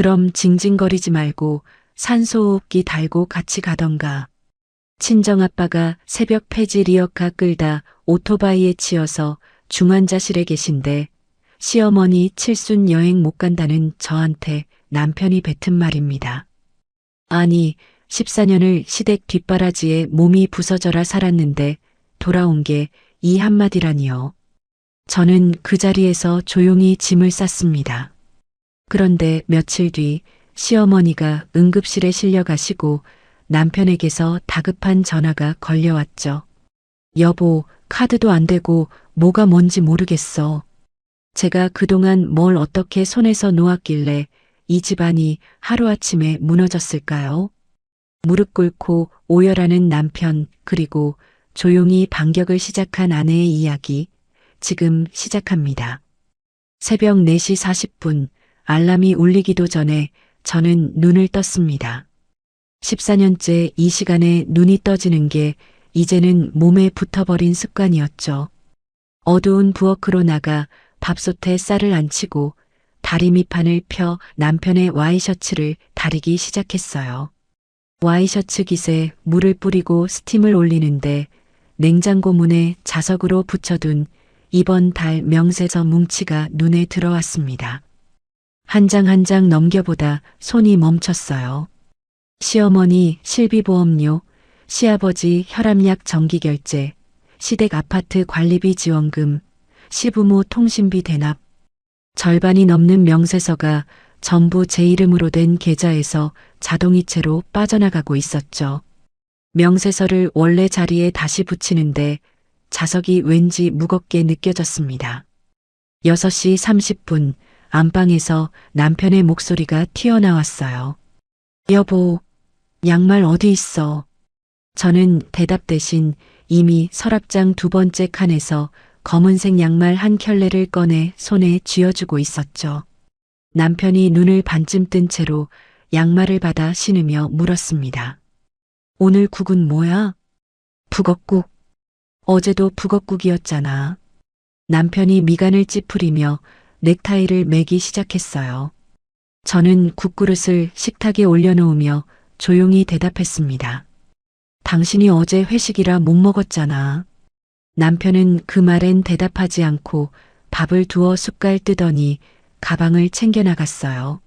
그럼 징징거리지 말고 산소호흡기 달고 같이 가던가. 친정아빠가 새벽 폐지 리어카 끌다 오토바이에 치여서 중환자실에 계신데 시어머니 칠순 여행 못 간다는 저한테 남편이 뱉은 말입니다. 아니, 14년을 시댁 뒷바라지에 몸이 부서져라 살았는데 돌아온 게 이 한마디라니요. 저는 그 자리에서 조용히 짐을 쌌습니다. 그런데 며칠 뒤 시어머니가 응급실에 실려가시고 남편에게서 다급한 전화가 걸려왔죠. 여보, 카드도 안 되고 뭐가 뭔지 모르겠어. 제가 그동안 뭘 어떻게 손에서 놓았길래 이 집안이 하루아침에 무너졌을까요? 무릎 꿇고 오열하는 남편, 그리고 조용히 반격을 시작한 아내의 이야기, 지금 시작합니다. 새벽 4시 40분, 알람이 울리기도 전에 저는 눈을 떴습니다. 14년째 이 시간에 눈이 떠지는 게 이제는 몸에 붙어버린 습관이었죠. 어두운 부엌으로 나가 밥솥에 쌀을 안치고 다리 밑판을 펴 남편의 와이셔츠를 다리기 시작했어요. 와이셔츠 깃에 물을 뿌리고 스팀을 올리는데 냉장고 문에 자석으로 붙여둔 이번 달 명세서 뭉치가 눈에 들어왔습니다. 한 장 한 장 넘겨보다 손이 멈췄어요. 시어머니 실비보험료, 시아버지 혈압약 정기결제, 시댁 아파트 관리비 지원금, 시부모 통신비 대납. 절반이 넘는 명세서가 전부 제 이름으로 된 계좌에서 자동이체로 빠져나가고 있었죠. 명세서를 원래 자리에 다시 붙이는데 자석이 왠지 무겁게 느껴졌습니다. 6시 30분 안방에서 남편의 목소리가 튀어나왔어요. 여보, 양말 어디 있어? 저는 대답 대신 이미 서랍장 2번째 칸에서 검은색 양말 한 켤레를 꺼내 손에 쥐어주고 있었죠. 남편이 눈을 반쯤 뜬 채로 양말을 받아 신으며 물었습니다. 오늘 국은 뭐야? 북엇국. 어제도 북엇국이었잖아. 남편이 미간을 찌푸리며 넥타이를 매기 시작했어요. 저는 국그릇을 식탁에 올려놓으며 조용히 대답했습니다. 당신이 어제 회식이라 못 먹었잖아. 남편은 그 말엔 대답하지 않고 밥을 두어 숟갈 뜨더니 가방을 챙겨 나갔어요.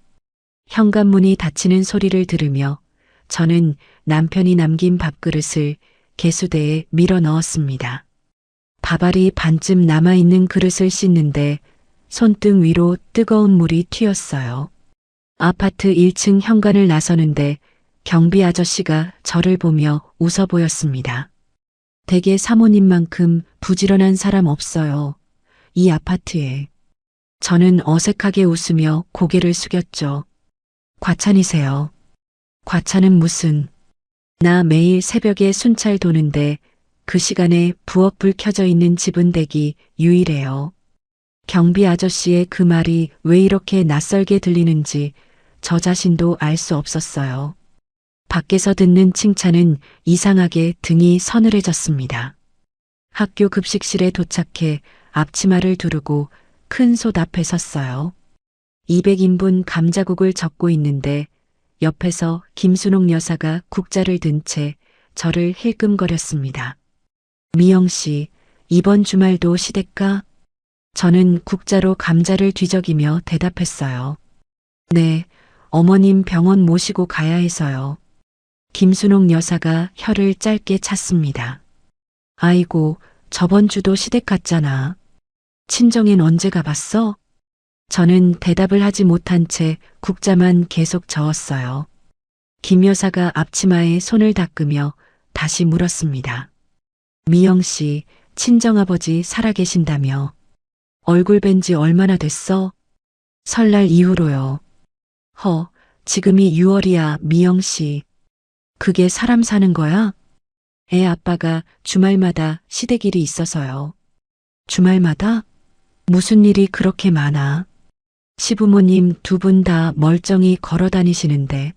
현관문이 닫히는 소리를 들으며 저는 남편이 남긴 밥그릇을 개수대에 밀어 넣었습니다. 밥알이 반쯤 남아있는 그릇을 씻는데 손등 위로 뜨거운 물이 튀었어요. 아파트 1층 현관을 나서는데 경비 아저씨가 저를 보며 웃어 보였습니다. 댁에 사모님만큼 부지런한 사람 없어요. 이 아파트에. 저는 어색하게 웃으며 고개를 숙였죠. 과찬이세요. 과찬은 무슨. 나 매일 새벽에 순찰 도는데 그 시간에 부엌불 켜져 있는 집은 댁이 유일해요. 경비 아저씨의 그 말이 왜 이렇게 낯설게 들리는지 저 자신도 알 수 없었어요. 밖에서 듣는 칭찬은 이상하게 등이 서늘해졌습니다. 학교 급식실에 도착해 앞치마를 두르고 큰 솥 앞에 섰어요. 200인분 감자국을 적고 있는데 옆에서 김순옥 여사가 국자를 든 채 저를 힐끔거렸습니다. 미영 씨, 이번 주말도 시댁 가? 저는 국자로 감자를 뒤적이며 대답했어요. 네, 어머님 병원 모시고 가야 해서요. 김순옥 여사가 혀를 짧게 찼습니다. 아이고, 저번 주도 시댁 갔잖아. 친정엔 언제 가봤어? 저는 대답을 하지 못한 채 국자만 계속 저었어요. 김 여사가 앞치마에 손을 닦으며 다시 물었습니다. 미영 씨, 친정아버지 살아계신다며. 얼굴 뵌 지 얼마나 됐어? 설날 이후로요. 지금이 6월이야, 미영 씨. 그게 사람 사는 거야? 애 아빠가 주말마다 시댁 일이 있어서요. 주말마다? 무슨 일이 그렇게 많아? 시부모님 2분 다 멀쩡히 걸어 다니시는데.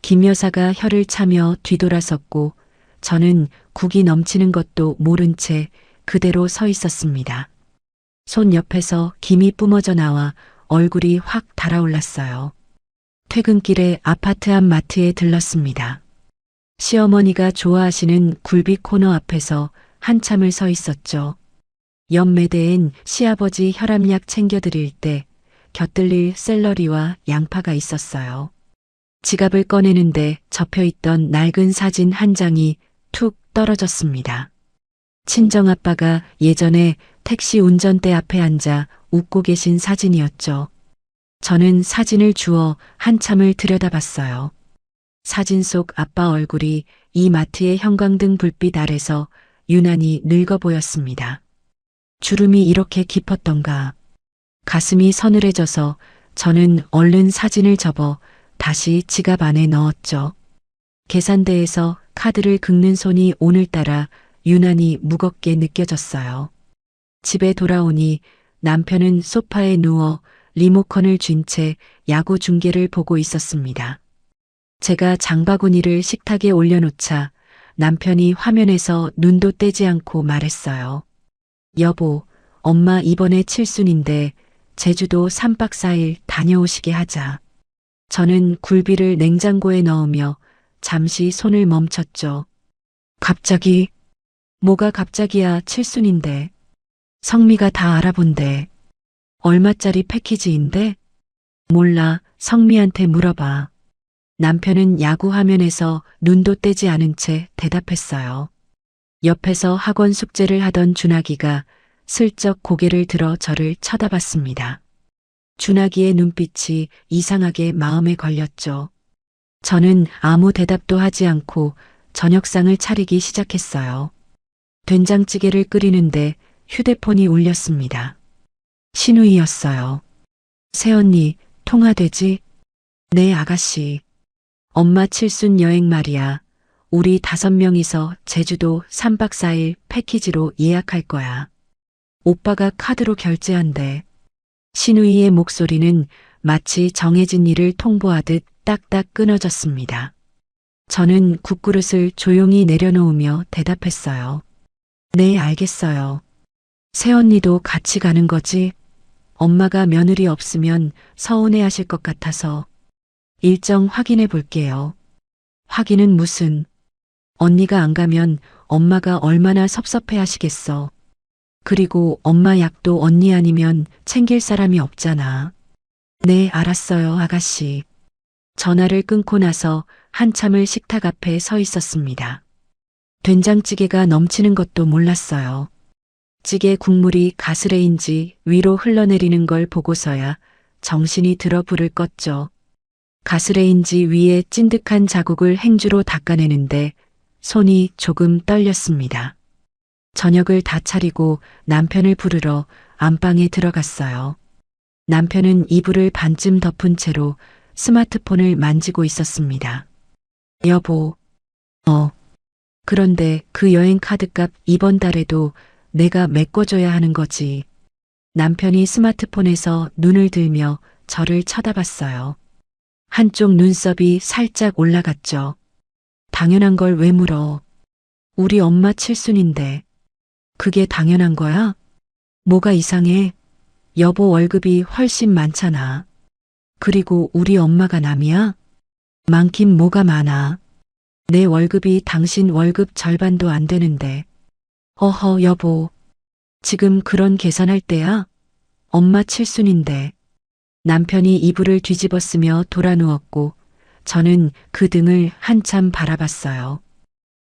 김 여사가 혀를 차며 뒤돌아섰고 저는 국이 넘치는 것도 모른 채 그대로 서 있었습니다. 손 옆에서 김이 뿜어져 나와 얼굴이 확 달아올랐어요. 퇴근길에 아파트 앞 마트에 들렀습니다. 시어머니가 좋아하시는 굴비 코너 앞에서 한참을 서 있었죠. 옆 매대엔 시아버지 혈압약 챙겨드릴 때 곁들일 샐러리와 양파가 있었어요. 지갑을 꺼내는데 접혀있던 낡은 사진 한 장이 툭 떨어졌습니다. 친정아빠가 예전에 택시 운전대 앞에 앉아 웃고 계신 사진이었죠. 저는 사진을 주워 한참을 들여다봤어요. 사진 속 아빠 얼굴이 이 마트의 형광등 불빛 아래서 유난히 늙어 보였습니다. 주름이 이렇게 깊었던가. 가슴이 서늘해져서 저는 얼른 사진을 접어 다시 지갑 안에 넣었죠. 계산대에서 카드를 긁는 손이 오늘따라 유난히 무겁게 느껴졌어요. 집에 돌아오니 남편은 소파에 누워 리모컨을 쥔 채 야구 중계를 보고 있었습니다. 제가 장바구니를 식탁에 올려놓자 남편이 화면에서 눈도 떼지 않고 말했어요. 여보, 엄마 이번에 칠순인데 제주도 3박 4일 다녀오시게 하자. 저는 굴비를 냉장고에 넣으며 잠시 손을 멈췄죠. 갑자기? 뭐가 갑자기야. 칠순인데. 성미가 다 알아본대. 얼마짜리 패키지인데? 몰라. 성미한테 물어봐. 남편은 야구 화면에서 눈도 떼지 않은 채 대답했어요. 옆에서 학원 숙제를 하던 준하기가 슬쩍 고개를 들어 저를 쳐다봤습니다. 준하기의 눈빛이 이상하게 마음에 걸렸죠. 저는 아무 대답도 하지 않고 저녁상을 차리기 시작했어요. 된장찌개를 끓이는데 휴대폰이 울렸습니다. 신우이였어요. 새언니, 통화되지? 네, 아가씨. 엄마 칠순 여행 말이야. 우리 5명이서 제주도 3박 4일 패키지로 예약할 거야. 오빠가 카드로 결제한대. 신우이의 목소리는 마치 정해진 일을 통보하듯 딱딱 끊어졌습니다. 저는 국그릇을 조용히 내려놓으며 대답했어요. 네, 알겠어요. 새언니도 같이 가는 거지? 엄마가 며느리 없으면 서운해 하실 것 같아서. 일정 확인해 볼게요. 확인은 무슨? 언니가 안 가면 엄마가 얼마나 섭섭해 하시겠어. 그리고 엄마 약도 언니 아니면 챙길 사람이 없잖아. 네, 알았어요, 아가씨. 전화를 끊고 나서 한참을 식탁 앞에 서 있었습니다. 된장찌개가 넘치는 것도 몰랐어요. 찌개 국물이 가스레인지 위로 흘러내리는 걸 보고서야 정신이 들어 불을 껐죠. 가스레인지 위에 찐득한 자국을 행주로 닦아내는데 손이 조금 떨렸습니다. 저녁을 다 차리고 남편을 부르러 안방에 들어갔어요. 남편은 이불을 반쯤 덮은 채로 스마트폰을 만지고 있었습니다. 여보, 그런데 그 여행 카드값 이번 달에도 내가 메꿔줘야 하는 거지. 남편이 스마트폰에서 눈을 들며 저를 쳐다봤어요. 한쪽 눈썹이 살짝 올라갔죠. 당연한 걸 왜 물어? 우리 엄마 칠순인데. 그게 당연한 거야? 뭐가 이상해? 여보 월급이 훨씬 많잖아. 그리고 우리 엄마가 남이야? 많긴 뭐가 많아. 내 월급이 당신 월급 절반도 안 되는데. 어허, 여보. 지금 그런 계산할 때야? 엄마 칠순인데. 남편이 이불을 뒤집어쓰며 돌아 누웠고 저는 그 등을 한참 바라봤어요.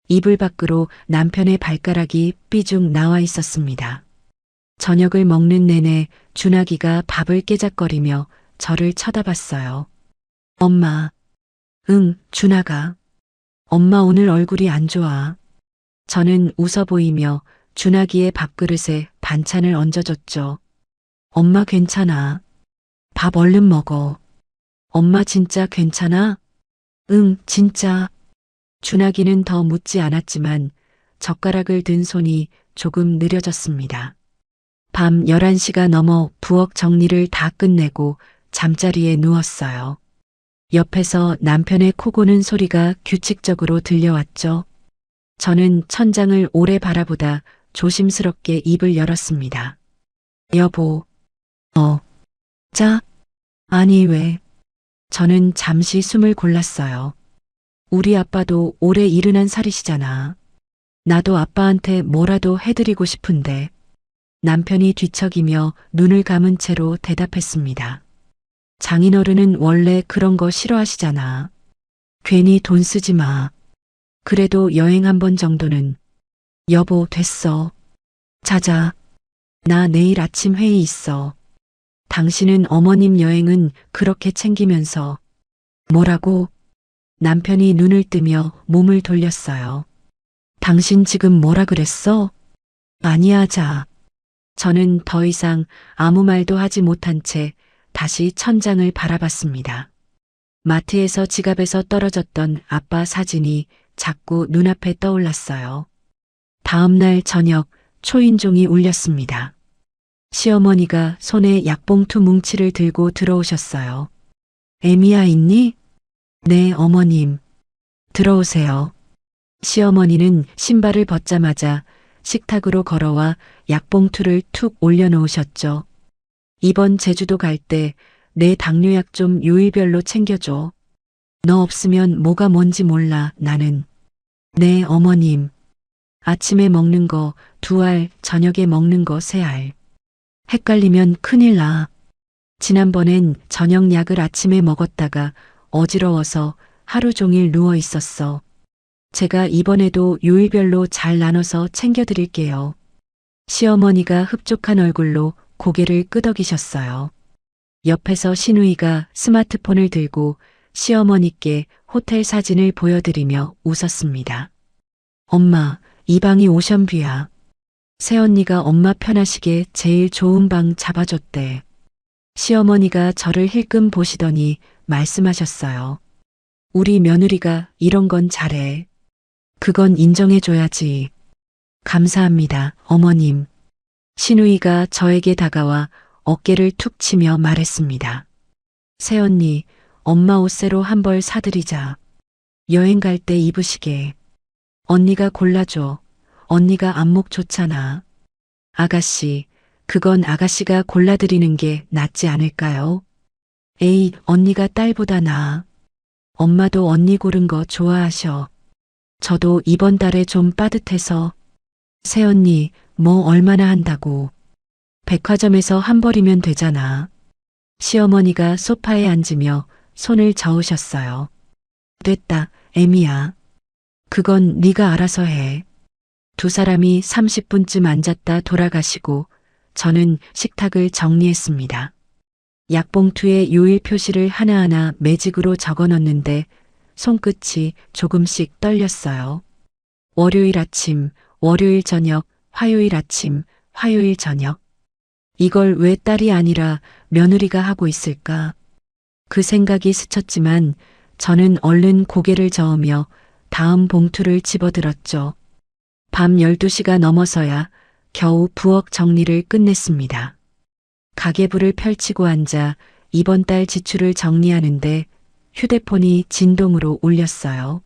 이불 밖으로 남편의 발가락이 삐죽 나와 있었습니다. 저녁을 먹는 내내 준하기가 밥을 깨작거리며 저를 쳐다봤어요. 엄마. 응, 준하가. 엄마 오늘 얼굴이 안 좋아. 저는 웃어 보이며 준하기의 밥그릇에 반찬을 얹어줬죠. 엄마 괜찮아. 밥 얼른 먹어. 엄마 진짜 괜찮아? 응, 진짜. 준하기는 더 묻지 않았지만 젓가락을 든 손이 조금 느려졌습니다. 밤 11시가 넘어 부엌 정리를 다 끝내고 잠자리에 누웠어요. 옆에서 남편의 코 고는 소리가 규칙적으로 들려왔죠. 저는 천장을 오래 바라보다 조심스럽게 입을 열었습니다. 여보. 자? 아니 왜? 저는 잠시 숨을 골랐어요. 우리 아빠도 올해 71살이시잖아. 나도 아빠한테 뭐라도 해드리고 싶은데. 남편이 뒤척이며 눈을 감은 채로 대답했습니다. 장인어른은 원래 그런 거 싫어하시잖아. 괜히 돈 쓰지 마. 그래도 여행 한 번 정도는. 여보, 됐어. 자자. 나 내일 아침 회의 있어. 당신은 어머님 여행은 그렇게 챙기면서. 뭐라고? 남편이 눈을 뜨며 몸을 돌렸어요. 당신 지금 뭐라 그랬어? 아니야, 자. 저는 더 이상 아무 말도 하지 못한 채 다시 천장을 바라봤습니다. 마트에서 지갑에서 떨어졌던 아빠 사진이 자꾸 눈앞에 떠올랐어요. 다음 날 저녁 초인종이 울렸습니다. 시어머니가 손에 약봉투 뭉치를 들고 들어오셨어요. 애미야 있니? 네, 어머님. 들어오세요. 시어머니는 신발을 벗자마자 식탁으로 걸어와 약봉투를 툭 올려놓으셨죠. 이번 제주도 갈 때 내 당뇨약 좀 요일별로 챙겨줘. 너 없으면 뭐가 뭔지 몰라, 나는. 네, 어머님. 아침에 먹는 거 2알, 저녁에 먹는 거 3알. 헷갈리면 큰일 나. 지난번엔 저녁 약을 아침에 먹었다가 어지러워서 하루 종일 누워 있었어. 제가 이번에도 요일별로 잘 나눠서 챙겨드릴게요. 시어머니가 흡족한 얼굴로 고개를 끄덕이셨어요. 옆에서 시누이가 스마트폰을 들고 시어머니께 호텔 사진을 보여드리며 웃었습니다. 엄마, 이 방이 오션뷰야. 새언니가 엄마 편하시게 제일 좋은 방 잡아줬대. 시어머니가 저를 힐끔 보시더니 말씀하셨어요. 우리 며느리가 이런 건 잘해. 그건 인정해줘야지. 감사합니다, 어머님. 시누이가 저에게 다가와 어깨를 툭 치며 말했습니다. 새언니, 엄마 옷 새로 한 벌 사드리자. 여행 갈 때 입으시게. 언니가 골라줘. 언니가 안목 좋잖아. 아가씨, 그건 아가씨가 골라드리는 게 낫지 않을까요? 에이, 언니가 딸보다 나아. 엄마도 언니 고른 거 좋아하셔. 저도 이번 달에 좀 빠듯해서. 새언니, 뭐 얼마나 한다고. 백화점에서 한 벌이면 되잖아. 시어머니가 소파에 앉으며 손을 저으셨어요. 됐다, 애미야. 그건 네가 알아서 해. 두 사람이 30분쯤 앉았다 돌아가시고 저는 식탁을 정리했습니다. 약봉투에 요일 표시를 하나하나 매직으로 적어 넣는데 손끝이 조금씩 떨렸어요. 월요일 아침, 월요일 저녁, 화요일 아침, 화요일 저녁. 이걸 왜 딸이 아니라 며느리가 하고 있을까? 그 생각이 스쳤지만 저는 얼른 고개를 저으며 다음 봉투를 집어들었죠. 밤 12시가 넘어서야 겨우 부엌 정리를 끝냈습니다. 가계부를 펼치고 앉아 이번 달 지출을 정리하는데 휴대폰이 진동으로 울렸어요.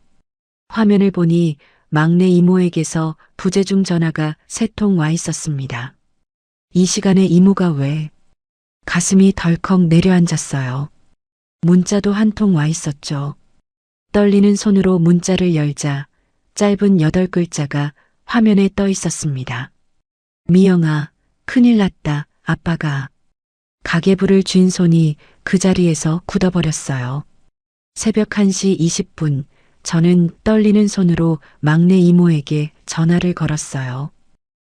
화면을 보니 막내 이모에게서 부재중 전화가 3통 와 있었습니다. 이 시간에 이모가 왜? 가슴이 덜컥 내려앉았어요. 문자도 한 통 와 있었죠. 떨리는 손으로 문자를 열자 짧은 8글자가 화면에 떠 있었습니다. 미영아, 큰일 났다, 아빠가. 가계부를 쥔 손이 그 자리에서 굳어버렸어요. 새벽 1시 20분, 저는 떨리는 손으로 막내 이모에게 전화를 걸었어요.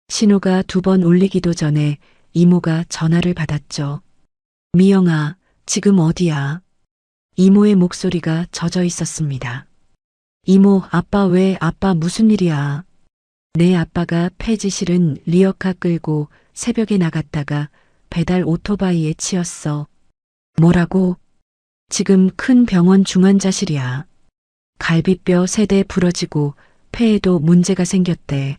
신호가 2번 울리기도 전에 이모가 전화를 받았죠. 미영아, 지금 어디야? 이모의 목소리가 젖어 있었습니다. 이모, 아빠 왜, 아빠 무슨 일이야? 내 아빠가 폐지 실은 리어카 끌고 새벽에 나갔다가 배달 오토바이에 치였어. 뭐라고? 지금 큰 병원 중환자실이야. 갈비뼈 3대 부러지고 폐에도 문제가 생겼대.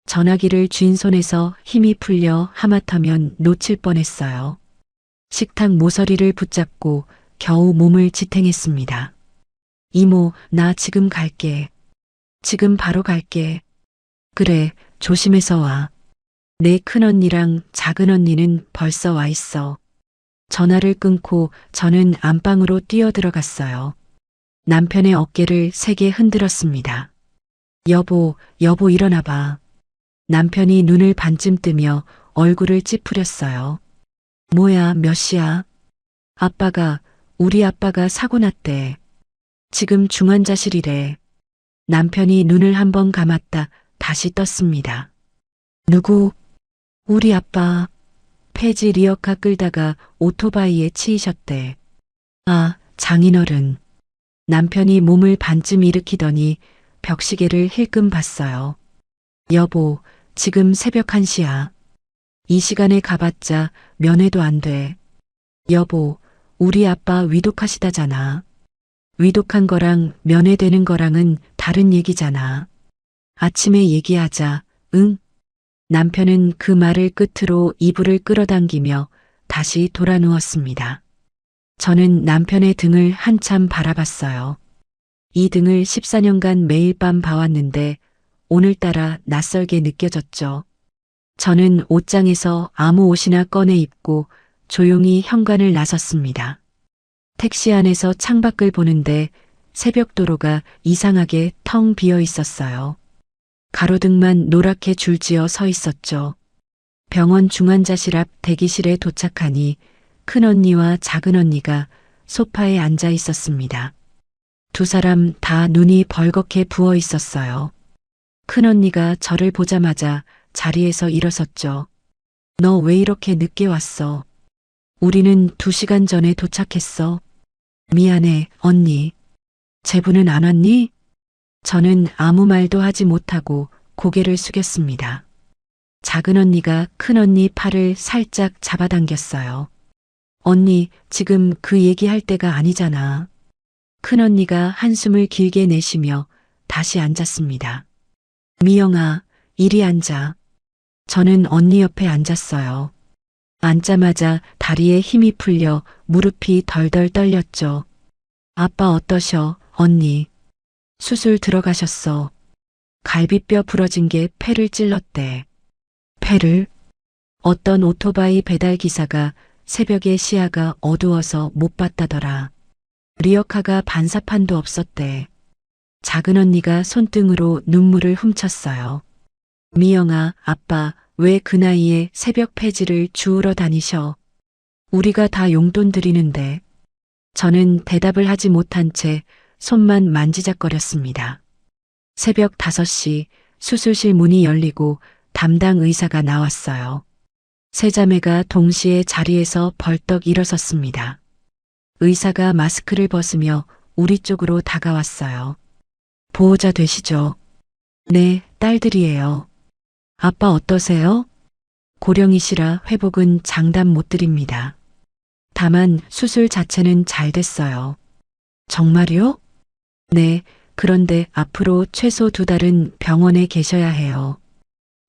전화기를 쥔 손에서 힘이 풀려 하마터면 놓칠 뻔했어요. 식탁 모서리를 붙잡고 겨우 몸을 지탱했습니다. 이모, 나 지금 갈게. 지금 바로 갈게. 그래, 조심해서 와. 내 큰언니랑 작은언니는 벌써 와 있어. 전화를 끊고 저는 안방으로 뛰어들어갔어요. 남편의 어깨를 세게 흔들었습니다. 여보, 여보 일어나 봐. 남편이 눈을 반쯤 뜨며 얼굴을 찌푸렸어요. 뭐야, 몇 시야? 우리 아빠가 사고 났대. 지금 중환자실이래. 남편이 눈을 한번 감았다 다시 떴습니다. 누구? 우리 아빠. 폐지 리어카 끌다가 오토바이에 치이셨대. 아, 장인어른. 남편이 몸을 반쯤 일으키더니 벽시계를 힐끔 봤어요. 여보, 지금 새벽 1시야. 이 시간에 가봤자 면회도 안 돼. 여보, 우리 아빠 위독하시다잖아. 위독한 거랑 면회되는 거랑은 다른 얘기잖아. 아침에 얘기하자, 응? 남편은 그 말을 끝으로 이불을 끌어당기며 다시 돌아 누웠습니다. 저는 남편의 등을 한참 바라봤어요. 이 등을 14년간 매일 밤 봐왔는데 오늘따라 낯설게 느껴졌죠. 저는 옷장에서 아무 옷이나 꺼내 입고 조용히 현관을 나섰습니다. 택시 안에서 창밖을 보는데 새벽 도로가 이상하게 텅 비어 있었어요. 가로등만 노랗게 줄지어 서 있었죠. 병원 중환자실 앞 대기실에 도착하니 큰언니와 작은언니가 소파에 앉아 있었습니다. 두 사람 다 눈이 벌겋게 부어 있었어요. 큰언니가 저를 보자마자 자리에서 일어섰죠. 너 왜 이렇게 늦게 왔어? 우리는 2시간 전에 도착했어. 미안해, 언니. 제부는 안 왔니? 저는 아무 말도 하지 못하고 고개를 숙였습니다. 작은 언니가 큰 언니 팔을 살짝 잡아당겼어요. 언니, 지금 그 얘기할 때가 아니잖아. 큰 언니가 한숨을 길게 내쉬며 다시 앉았습니다. 미영아, 이리 앉아. 저는 언니 옆에 앉았어요. 앉자마자 다리에 힘이 풀려 무릎이 덜덜 떨렸죠. 아빠 어떠셔, 언니? 수술 들어가셨어. 갈비뼈 부러진 게 폐를 찔렀대. 폐를? 어떤 오토바이 배달 기사가 새벽에 시야가 어두워서 못 봤다더라. 리어카가 반사판도 없었대. 작은 언니가 손등으로 눈물을 훔쳤어요. 미영아, 아빠 왜 그 나이에 새벽 폐지를 주우러 다니셔? 우리가 다 용돈 드리는데. 저는 대답을 하지 못한 채 손만 만지작거렸습니다. 새벽 5시 수술실 문이 열리고 담당 의사가 나왔어요. 세 자매가 동시에 자리에서 벌떡 일어섰습니다. 의사가 마스크를 벗으며 우리 쪽으로 다가왔어요. 보호자 되시죠? 네, 딸들이에요. 아빠 어떠세요? 고령이시라 회복은 장담 못 드립니다. 다만 수술 자체는 잘 됐어요. 정말요? 네, 그런데 앞으로 최소 2달은 병원에 계셔야 해요.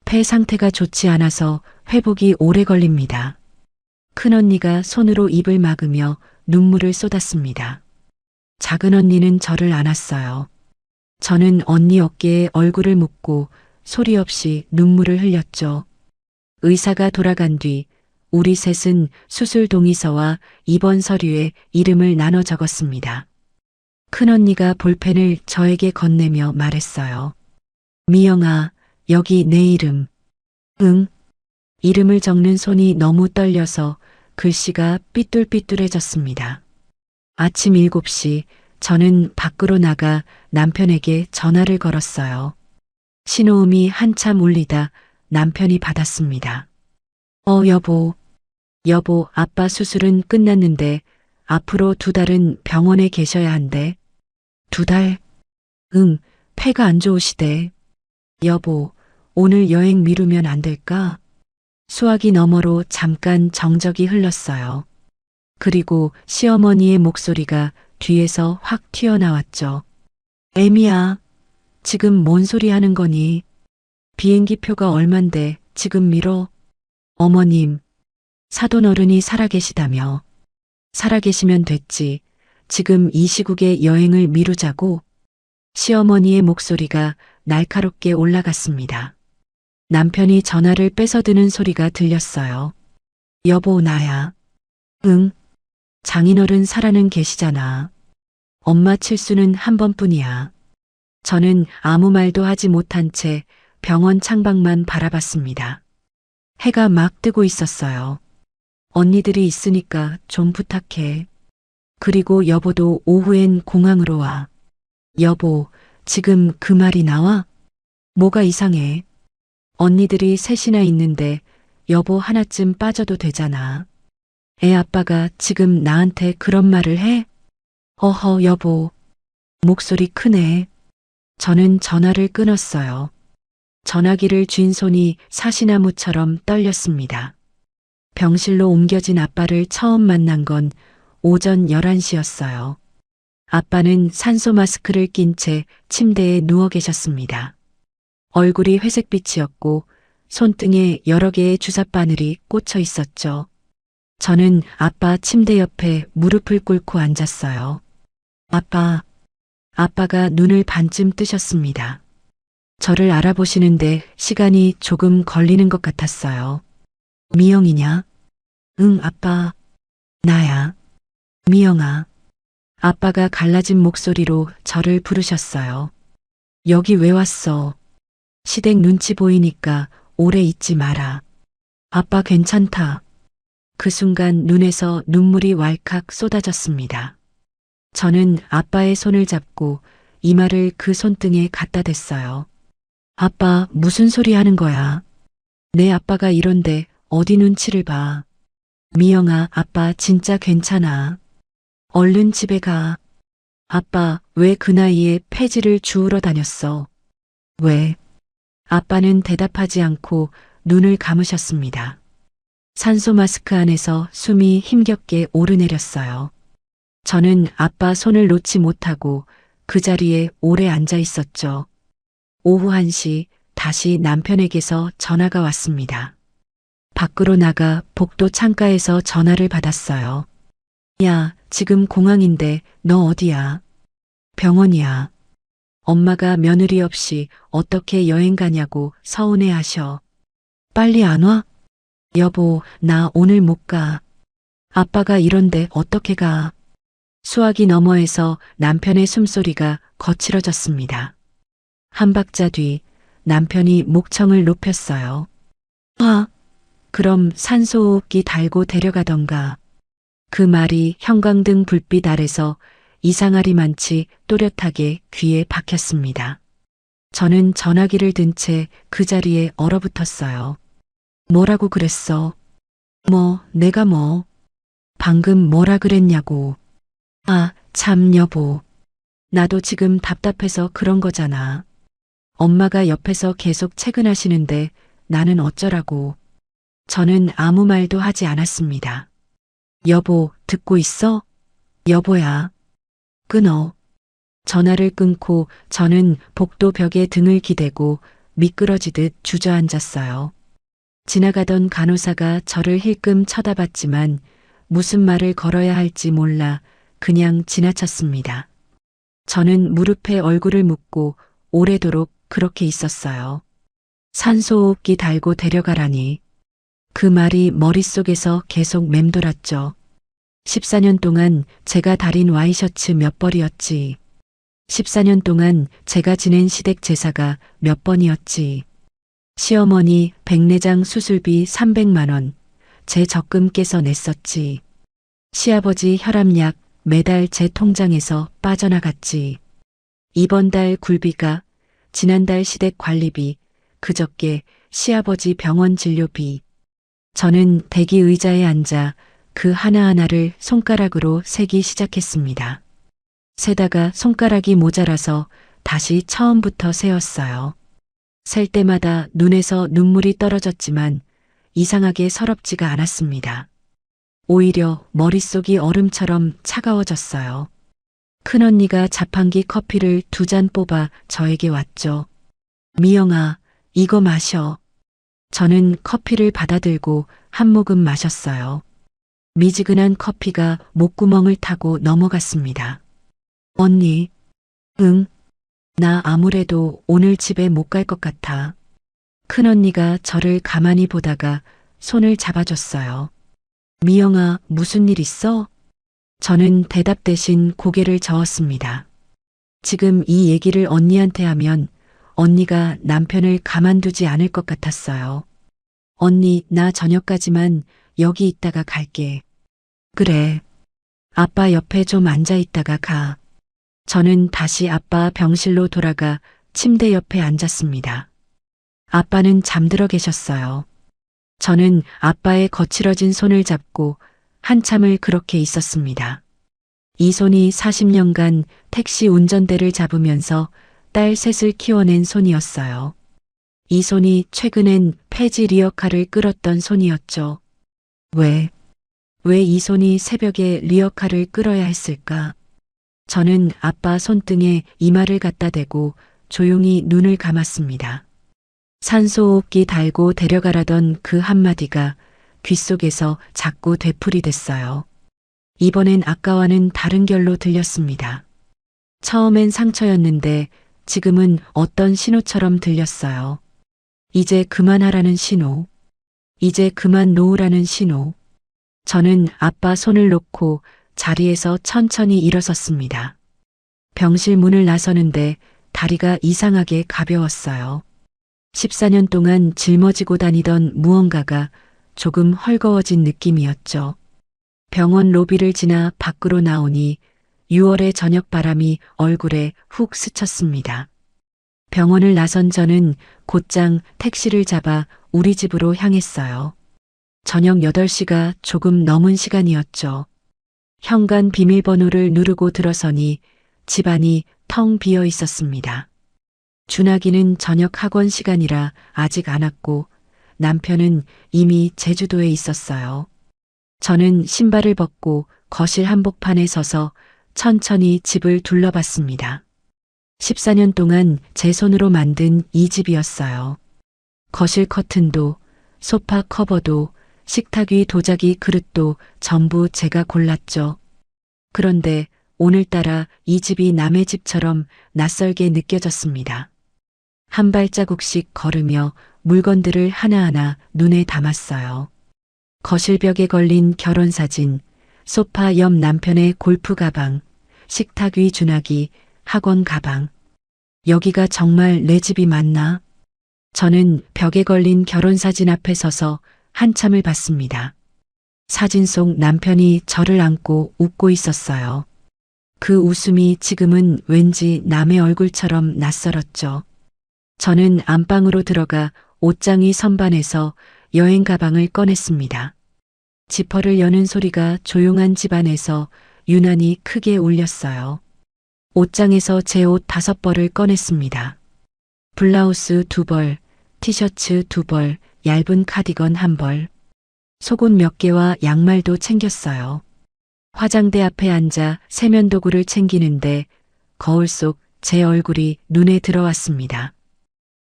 폐 상태가 좋지 않아서 회복이 오래 걸립니다. 큰언니가 손으로 입을 막으며 눈물을 쏟았습니다. 작은언니는 저를 안았어요. 저는 언니 어깨에 얼굴을 묻고 소리 없이 눈물을 흘렸죠. 의사가 돌아간 뒤 우리 셋은 수술 동의서와 입원 서류에 이름을 나눠 적었습니다. 큰언니가 볼펜을 저에게 건네며 말했어요. 미영아, 여기 내 이름. 응. 이름을 적는 손이 너무 떨려서 글씨가 삐뚤삐뚤해졌습니다. 아침 7시 저는 밖으로 나가 남편에게 전화를 걸었어요. 신호음이 한참 울리다 남편이 받았습니다. 여보, 아빠 수술은 끝났는데 앞으로 2달은 병원에 계셔야 한대. 2달? 응, 폐가 안 좋으시대. 여보, 오늘 여행 미루면 안 될까? 수화기 너머로 잠깐 정적이 흘렀어요. 그리고 시어머니의 목소리가 뒤에서 확 튀어나왔죠. 애미야, 지금 뭔 소리 하는 거니? 비행기 표가 얼만데 지금 미뤄? 어머님, 사돈어른이 살아계시다며. 살아계시면 됐지. 지금 이 시국에 여행을 미루자고? 시어머니의 목소리가 날카롭게 올라갔습니다. 남편이 전화를 뺏어드는 소리가 들렸어요. 여보, 나야. 응, 장인어른 살아는 계시잖아. 엄마 칠수는 한 번뿐이야. 저는 아무 말도 하지 못한 채 병원 창밖만 바라봤습니다. 해가 막 뜨고 있었어요. 언니들이 있으니까 좀 부탁해. 그리고 여보도 오후엔 공항으로 와. 여보, 지금 그 말이 나와? 뭐가 이상해? 언니들이 셋이나 있는데 여보 하나쯤 빠져도 되잖아. 애 아빠가 지금 나한테 그런 말을 해? 어허, 여보. 목소리 크네. 저는 전화를 끊었어요. 전화기를 쥔 손이 사시나무처럼 떨렸습니다. 병실로 옮겨진 아빠를 처음 만난 건 오전 11시였어요. 아빠는 산소 마스크를 낀 채 침대에 누워 계셨습니다. 얼굴이 회색빛이었고 손등에 여러 개의 주사바늘이 꽂혀 있었죠. 저는 아빠 침대 옆에 무릎을 꿇고 앉았어요. 아빠가 눈을 반쯤 뜨셨습니다. 저를 알아보시는데 시간이 조금 걸리는 것 같았어요. 미영이냐? 응, 아빠. 나야. 미영아. 아빠가 갈라진 목소리로 저를 부르셨어요. 여기 왜 왔어? 시댁 눈치 보이니까 오래 있지 마라. 아빠 괜찮다. 그 순간 눈에서 눈물이 왈칵 쏟아졌습니다. 저는 아빠의 손을 잡고 이마를 그 손등에 갖다 댔어요. 아빠, 무슨 소리 하는 거야? 내 아빠가 이런데 어디 눈치를 봐. 미영아, 아빠 진짜 괜찮아. 얼른 집에 가. 아빠, 왜 그 나이에 폐지를 주우러 다녔어? 왜? 아빠는 대답하지 않고 눈을 감으셨습니다. 산소 마스크 안에서 숨이 힘겹게 오르내렸어요. 저는 아빠 손을 놓지 못하고 그 자리에 오래 앉아 있었죠. 오후 1시 다시 남편에게서 전화가 왔습니다. 밖으로 나가 복도 창가에서 전화를 받았어요. 야, 지금 공항인데 너 어디야? 병원이야. 엄마가 며느리 없이 어떻게 여행 가냐고 서운해 하셔. 빨리 안 와? 여보, 나 오늘 못 가. 아빠가 이런데 어떻게 가? 수화기 너머에서 남편의 숨소리가 거칠어졌습니다. 한 박자 뒤 남편이 목청을 높였어요. 그럼 산소호흡기 달고 데려가던가. 그 말이 형광등 불빛 아래서 이상하리만치 또렷하게 귀에 박혔습니다. 저는 전화기를 든 채 그 자리에 얼어붙었어요. 뭐라고 그랬어? 내가 뭐. 방금 뭐라 그랬냐고. 참 여보. 나도 지금 답답해서 그런 거잖아. 엄마가 옆에서 계속 퇴근하시는데 나는 어쩌라고. 저는 아무 말도 하지 않았습니다. 여보, 듣고 있어? 여보야. 끊어. 전화를 끊고 저는 복도 벽에 등을 기대고 미끄러지듯 주저앉았어요. 지나가던 간호사가 저를 힐끔 쳐다봤지만 무슨 말을 걸어야 할지 몰라 그냥 지나쳤습니다. 저는 무릎에 얼굴을 묻고 오래도록 그렇게 있었어요. 산소호흡기 달고 데려가라니. 그 말이 머릿속에서 계속 맴돌았죠. 14년 동안 제가 다린 와이셔츠 몇 벌이었지. 14년 동안 제가 지낸 시댁 제사가 몇 번이었지. 시어머니 백내장 수술비 300만 원, 제 적금 깨서 냈었지. 시아버지 혈압약 매달 제 통장에서 빠져나갔지. 이번 달 굴비가, 지난달 시댁 관리비, 그저께 시아버지 병원 진료비. 저는 대기 의자에 앉아 그 하나하나를 손가락으로 세기 시작했습니다. 세다가 손가락이 모자라서 다시 처음부터 세었어요. 셀 때마다 눈에서 눈물이 떨어졌지만 이상하게 서럽지가 않았습니다. 오히려 머릿속이 얼음처럼 차가워졌어요. 큰언니가 자판기 커피를 2잔 뽑아 저에게 왔죠. 미영아, 이거 마셔. 저는 커피를 받아들고 한 모금 마셨어요. 미지근한 커피가 목구멍을 타고 넘어갔습니다. 언니, 응, 나 아무래도 오늘 집에 못 갈 것 같아. 큰언니가 저를 가만히 보다가 손을 잡아줬어요. 미영아, 무슨 일 있어? 저는 대답 대신 고개를 저었습니다. 지금 이 얘기를 언니한테 하면 언니가 남편을 가만두지 않을 것 같았어요. 언니, 나 저녁까지만 여기 있다가 갈게. 그래. 아빠 옆에 좀 앉아 있다가 가. 저는 다시 아빠 병실로 돌아가 침대 옆에 앉았습니다. 아빠는 잠들어 계셨어요. 저는 아빠의 거칠어진 손을 잡고 한참을 그렇게 있었습니다. 이 손이 40년간 택시 운전대를 잡으면서 딸 셋을 키워낸 손이었어요. 이 손이 최근엔 폐지 리어카를 끌었던 손이었죠. 왜 이 손이 새벽에 리어카를 끌어야 했을까? 저는 아빠 손등에 이마를 갖다 대고 조용히 눈을 감았습니다. 산소호흡기 달고 데려가라던 그 한마디가 귓속에서 자꾸 되풀이됐어요. 이번엔 아까와는 다른 결로 들렸습니다. 처음엔 상처였는데 지금은 어떤 신호처럼 들렸어요. 이제 그만하라는 신호. 이제 그만 놓으라는 신호. 저는 아빠 손을 놓고 자리에서 천천히 일어섰습니다. 병실 문을 나서는데 다리가 이상하게 가벼웠어요. 14년 동안 짊어지고 다니던 무언가가 조금 헐거워진 느낌이었죠. 병원 로비를 지나 밖으로 나오니 6월의 저녁 바람이 얼굴에 훅 스쳤습니다. 병원을 나선 저는 곧장 택시를 잡아 우리 집으로 향했어요. 저녁 8시가 조금 넘은 시간이었죠. 현관 비밀번호를 누르고 들어서니 집안이 텅 비어 있었습니다. 준하기는 저녁 학원 시간이라 아직 안 왔고 남편은 이미 제주도에 있었어요. 저는 신발을 벗고 거실 한복판에 서서 천천히 집을 둘러봤습니다. 14년 동안 제 손으로 만든 이 집이었어요. 거실 커튼도, 소파 커버도, 식탁 위 도자기 그릇도 전부 제가 골랐죠. 그런데 오늘따라 이 집이 남의 집처럼 낯설게 느껴졌습니다. 한 발자국씩 걸으며 물건들을 하나하나 눈에 담았어요. 거실벽에 걸린 결혼사진, 소파 옆 남편의 골프 가방, 식탁 위 준하기, 학원 가방. 여기가 정말 내 집이 맞나? 저는 벽에 걸린 결혼사진 앞에 서서 한참을 봤습니다. 사진 속 남편이 저를 안고 웃고 있었어요. 그 웃음이 지금은 왠지 남의 얼굴처럼 낯설었죠. 저는 안방으로 들어가 옷장의 선반에서 여행 가방을 꺼냈습니다. 지퍼를 여는 소리가 조용한 집안에서 유난히 크게 울렸어요. 옷장에서 제 옷 5벌을 꺼냈습니다. 블라우스 2벌, 티셔츠 2벌, 얇은 카디건 1벌, 속옷 몇 개와 양말도 챙겼어요. 화장대 앞에 앉아 세면도구를 챙기는데 거울 속 제 얼굴이 눈에 들어왔습니다.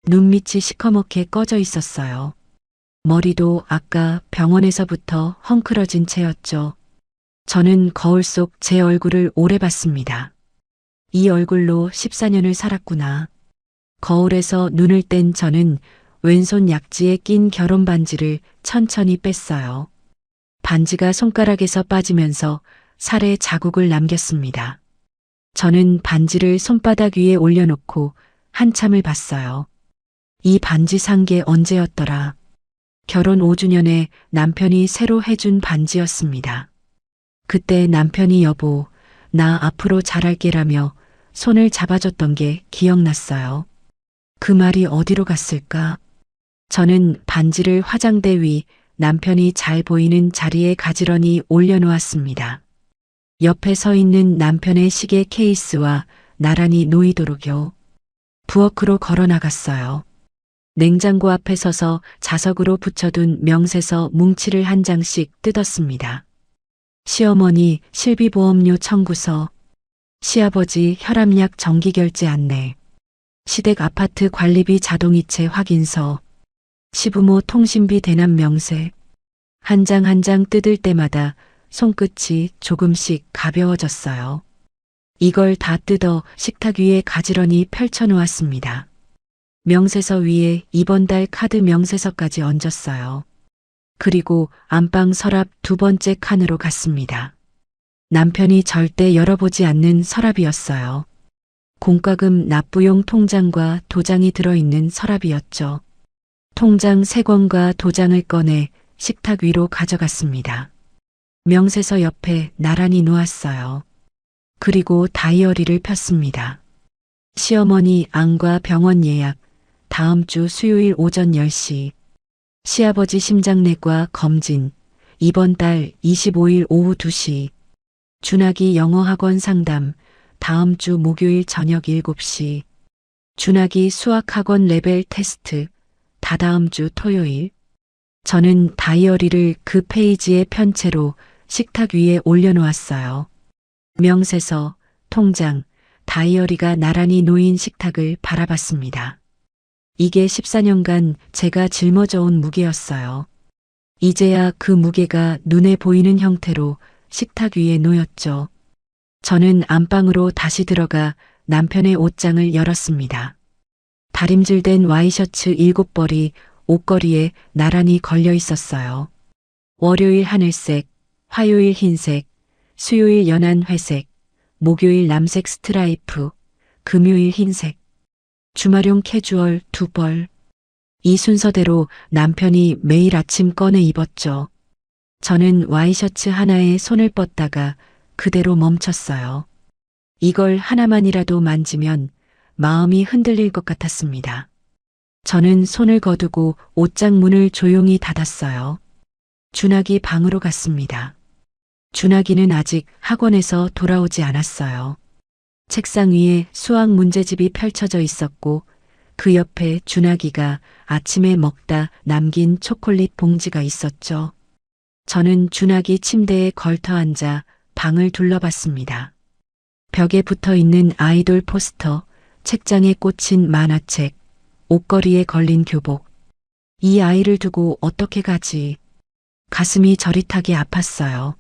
눈밑이 시커멓게 꺼져 있었어요. 머리도 아까 병원에서부터 헝클어진 채였죠. 저는 거울 속 제 얼굴을 오래 봤습니다. 이 얼굴로 14년을 살았구나. 거울에서 눈을 뗀 저는 왼손 약지에 낀 결혼 반지를 천천히 뺐어요. 반지가 손가락에서 빠지면서 살에 자국을 남겼습니다. 저는 반지를 손바닥 위에 올려놓고 한참을 봤어요. 이 반지 산 게 언제였더라? 결혼 5주년에 남편이 새로 해준 반지였습니다. 그때 남편이 여보, 나 앞으로 잘할게라며 손을 잡아줬던 게 기억났어요. 그 말이 어디로 갔을까? 저는 반지를 화장대 위 남편이 잘 보이는 자리에 가지런히 올려놓았습니다. 옆에 서 있는 남편의 시계 케이스와 나란히 놓이도록요. 부엌으로 걸어 나갔어요. 냉장고 앞에 서서 자석으로 붙여둔 명세서 뭉치를 한 장씩 뜯었습니다. 시어머니 실비보험료 청구서, 시아버지 혈압약 정기결제 안내, 시댁 아파트 관리비 자동이체 확인서, 시부모 통신비 대납 명세. 한 장 한 장 뜯을 때마다 손끝이 조금씩 가벼워졌어요. 이걸 다 뜯어 식탁 위에 가지런히 펼쳐놓았습니다. 명세서 위에 이번 달 카드 명세서까지 얹었어요. 그리고 안방 서랍 두 번째 칸으로 갔습니다. 남편이 절대 열어보지 않는 서랍이었어요. 공과금 납부용 통장과 도장이 들어있는 서랍이었죠. 통장 3권과 도장을 꺼내 식탁 위로 가져갔습니다. 명세서 옆에 나란히 놓았어요. 그리고 다이어리를 폈습니다. 시어머니 안과 병원 예약, 다음 주 수요일 오전 10시. 시아버지 심장내과 검진, 이번 달 25일 오후 2시. 준하기 영어학원 상담, 다음 주 목요일 저녁 7시. 준하기 수학학원 레벨 테스트, 다다음 주 토요일. 저는 다이어리를 그 페이지에 편 채로 식탁 위에 올려놓았어요. 명세서, 통장, 다이어리가 나란히 놓인 식탁을 바라봤습니다. 이게 14년간 제가 짊어져온 무게였어요. 이제야 그 무게가 눈에 보이는 형태로 식탁 위에 놓였죠. 저는 안방으로 다시 들어가 남편의 옷장을 열었습니다. 다림질된 와이셔츠 7벌이 옷걸이에 나란히 걸려 있었어요. 월요일 하늘색, 화요일 흰색, 수요일 연한 회색, 목요일 남색 스트라이프, 금요일 흰색, 주말용 캐주얼 2벌. 이 순서대로 남편이 매일 아침 꺼내 입었죠. 저는 와이셔츠 하나에 손을 뻗다가 그대로 멈췄어요. 이걸 하나만이라도 만지면 마음이 흔들릴 것 같았습니다. 저는 손을 거두고 옷장 문을 조용히 닫았어요. 준하기 방으로 갔습니다. 준하기는 아직 학원에서 돌아오지 않았어요. 책상 위에 수학 문제집이 펼쳐져 있었고 그 옆에 준하기가 아침에 먹다 남긴 초콜릿 봉지가 있었죠. 저는 준하기 침대에 걸터 앉아 방을 둘러봤습니다. 벽에 붙어 있는 아이돌 포스터, 책장에 꽂힌 만화책, 옷걸이에 걸린 교복. 이 아이를 두고 어떻게 가지? 가슴이 저릿하게 아팠어요.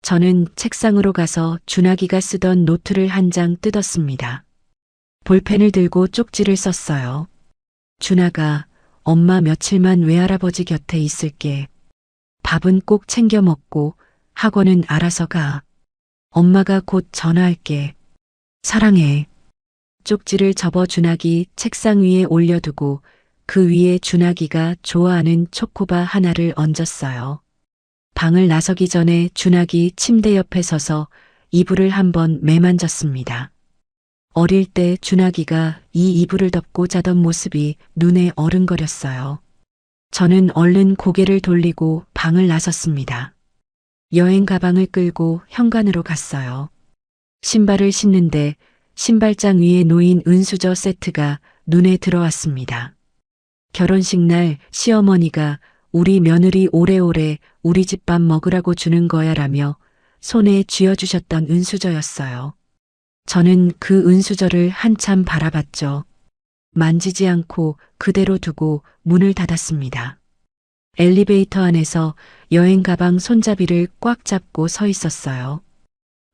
저는 책상으로 가서 준하기가 쓰던 노트를 한 장 뜯었습니다. 볼펜을 들고 쪽지를 썼어요. 준하가, 엄마 며칠만 외할아버지 곁에 있을게. 밥은 꼭 챙겨 먹고 학원은 알아서 가. 엄마가 곧 전화할게. 사랑해. 쪽지를 접어 준하기 책상 위에 올려두고 그 위에 준하기가 좋아하는 초코바 하나를 얹었어요. 방을 나서기 전에 준하기 침대 옆에 서서 이불을 한번 매만졌습니다. 어릴 때 준하기가 이 이불을 덮고 자던 모습이 눈에 어른거렸어요. 저는 얼른 고개를 돌리고 방을 나섰습니다. 여행 가방을 끌고 현관으로 갔어요. 신발을 신는데 신발장 위에 놓인 은수저 세트가 눈에 들어왔습니다. 결혼식 날 시어머니가 우리 며느리 오래오래 우리 집 밥 먹으라고 주는 거야 라며 손에 쥐어주셨던 은수저였어요. 저는 그 은수저를 한참 바라봤죠. 만지지 않고 그대로 두고 문을 닫았습니다. 엘리베이터 안에서 여행 가방 손잡이를 꽉 잡고 서 있었어요.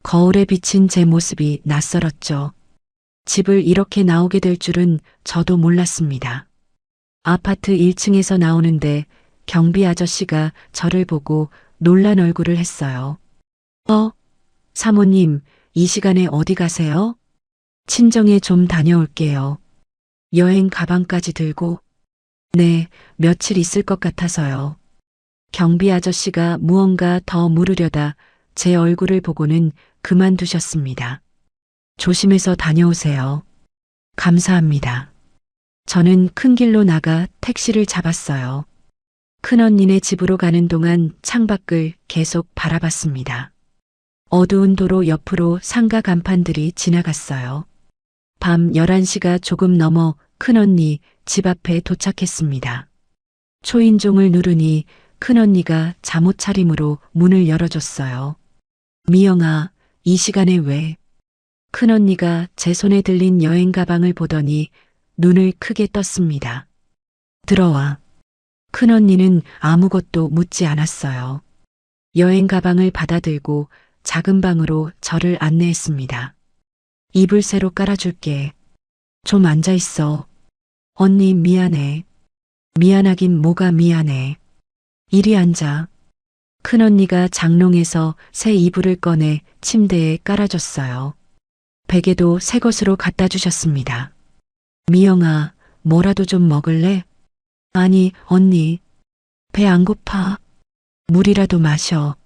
거울에 비친 제 모습이 낯설었죠. 집을 이렇게 나오게 될 줄은 저도 몰랐습니다. 아파트 1층에서 나오는데 경비 아저씨가 저를 보고 놀란 얼굴을 했어요. 사모님, 이 시간에 어디 가세요? 친정에 좀 다녀올게요. 여행 가방까지 들고. 네, 며칠 있을 것 같아서요. 경비 아저씨가 무언가 더 물으려다 제 얼굴을 보고는 그만두셨습니다. 조심해서 다녀오세요. 감사합니다. 저는 큰 길로 나가 택시를 잡았어요. 큰언니네 집으로 가는 동안 창밖을 계속 바라봤습니다. 어두운 도로 옆으로 상가 간판들이 지나갔어요. 밤 11시가 조금 넘어 큰언니 집 앞에 도착했습니다. 초인종을 누르니 큰언니가 잠옷 차림으로 문을 열어줬어요. 미영아, 이 시간에 왜? 큰언니가 제 손에 들린 여행 가방을 보더니 눈을 크게 떴습니다. 들어와. 큰언니는 아무것도 묻지 않았어요. 여행 가방을 받아들고 작은 방으로 저를 안내했습니다. 이불 새로 깔아줄게. 좀 앉아있어. 언니 미안해. 미안하긴 뭐가 미안해. 이리 앉아. 큰언니가 장롱에서 새 이불을 꺼내 침대에 깔아줬어요. 베개도 새 것으로 갖다 주셨습니다. 미영아, 뭐라도 좀 먹을래? 아니, 언니. 배 안 고파. 물이라도 마셔.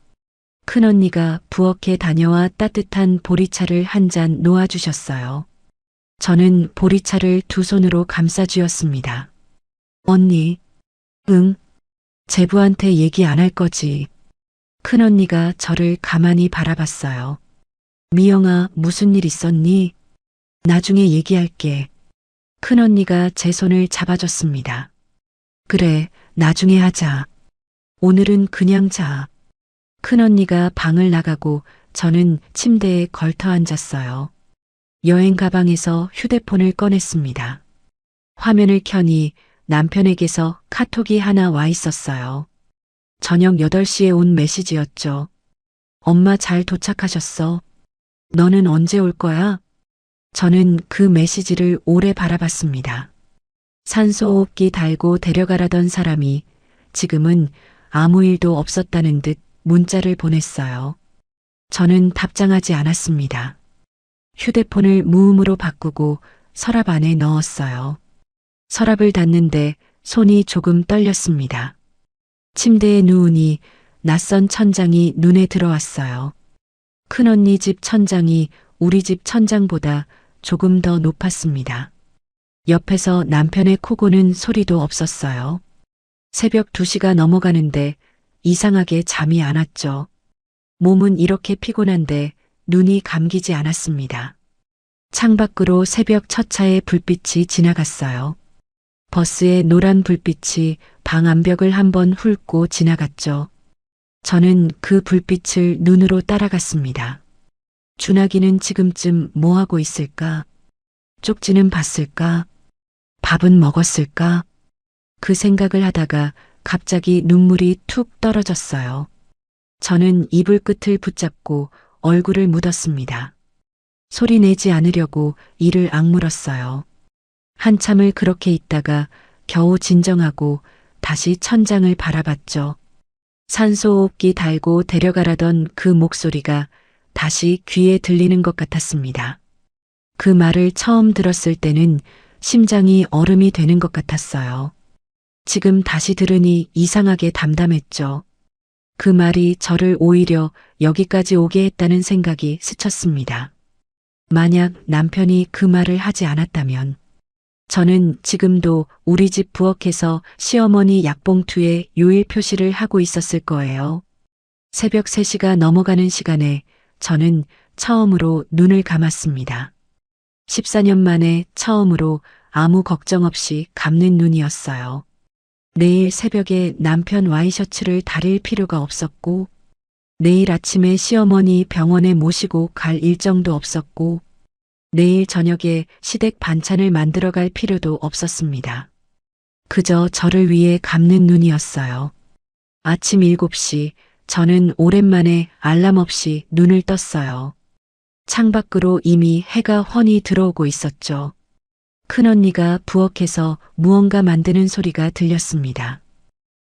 큰언니가 부엌에 다녀와 따뜻한 보리차를 한 잔 놓아주셨어요. 저는 보리차를 두 손으로 감싸쥐었습니다. 언니. 응. 제부한테 얘기 안 할 거지. 큰언니가 저를 가만히 바라봤어요. 미영아, 무슨 일 있었니? 나중에 얘기할게. 큰언니가 제 손을 잡아줬습니다. 그래, 나중에 하자. 오늘은 그냥 자. 큰언니가 방을 나가고 저는 침대에 걸터 앉았어요. 여행 가방에서 휴대폰을 꺼냈습니다. 화면을 켜니 남편에게서 카톡이 하나 와 있었어요. 저녁 8시에 온 메시지였죠. 엄마 잘 도착하셨어. 너는 언제 올 거야? 저는 그 메시지를 오래 바라봤습니다. 산소호흡기 달고 데려가라던 사람이 지금은 아무 일도 없었다는 듯 문자를 보냈어요. 저는 답장하지 않았습니다. 휴대폰을 무음으로 바꾸고 서랍 안에 넣었어요. 서랍을 닫는데 손이 조금 떨렸습니다. 침대에 누우니 낯선 천장이 눈에 들어왔어요. 큰언니 집 천장이 우리 집 천장보다 조금 더 높았습니다. 옆에서 남편의 코 고는 소리도 없었어요. 새벽 2시가 넘어가는데 이상하게 잠이 안 왔죠. 몸은 이렇게 피곤한데 눈이 감기지 않았습니다. 창밖으로 새벽 첫 차의 불빛이 지나갔어요. 버스의 노란 불빛이 방 안벽을 한번 훑고 지나갔죠. 저는 그 불빛을 눈으로 따라갔습니다. 준하기는 지금쯤 뭐하고 있을까? 쪽지는 봤을까? 밥은 먹었을까? 그 생각을 하다가 갑자기 눈물이 툭 떨어졌어요. 저는 이불 끝을 붙잡고 얼굴을 묻었습니다. 소리 내지 않으려고 이를 악물었어요. 한참을 그렇게 있다가 겨우 진정하고 다시 천장을 바라봤죠. 산소호흡기 달고 데려가라던 그 목소리가 다시 귀에 들리는 것 같았습니다. 그 말을 처음 들었을 때는 심장이 얼음이 되는 것 같았어요. 지금 다시 들으니 이상하게 담담했죠. 그 말이 저를 오히려 여기까지 오게 했다는 생각이 스쳤습니다. 만약 남편이 그 말을 하지 않았다면 저는 지금도 우리 집 부엌에서 시어머니 약봉투에 요일 표시를 하고 있었을 거예요. 새벽 3시가 넘어가는 시간에 저는 처음으로 눈을 감았습니다. 14년 만에 처음으로 아무 걱정 없이 감는 눈이었어요. 내일 새벽에 남편 와이셔츠를 다릴 필요가 없었고, 내일 아침에 시어머니 병원에 모시고 갈 일정도 없었고, 내일 저녁에 시댁 반찬을 만들어 갈 필요도 없었습니다. 그저 저를 위해 감는 눈이었어요. 아침 7시 저는 오랜만에 알람 없이 눈을 떴어요. 창밖으로 이미 해가 훤히 들어오고 있었죠. 큰언니가 부엌에서 무언가 만드는 소리가 들렸습니다.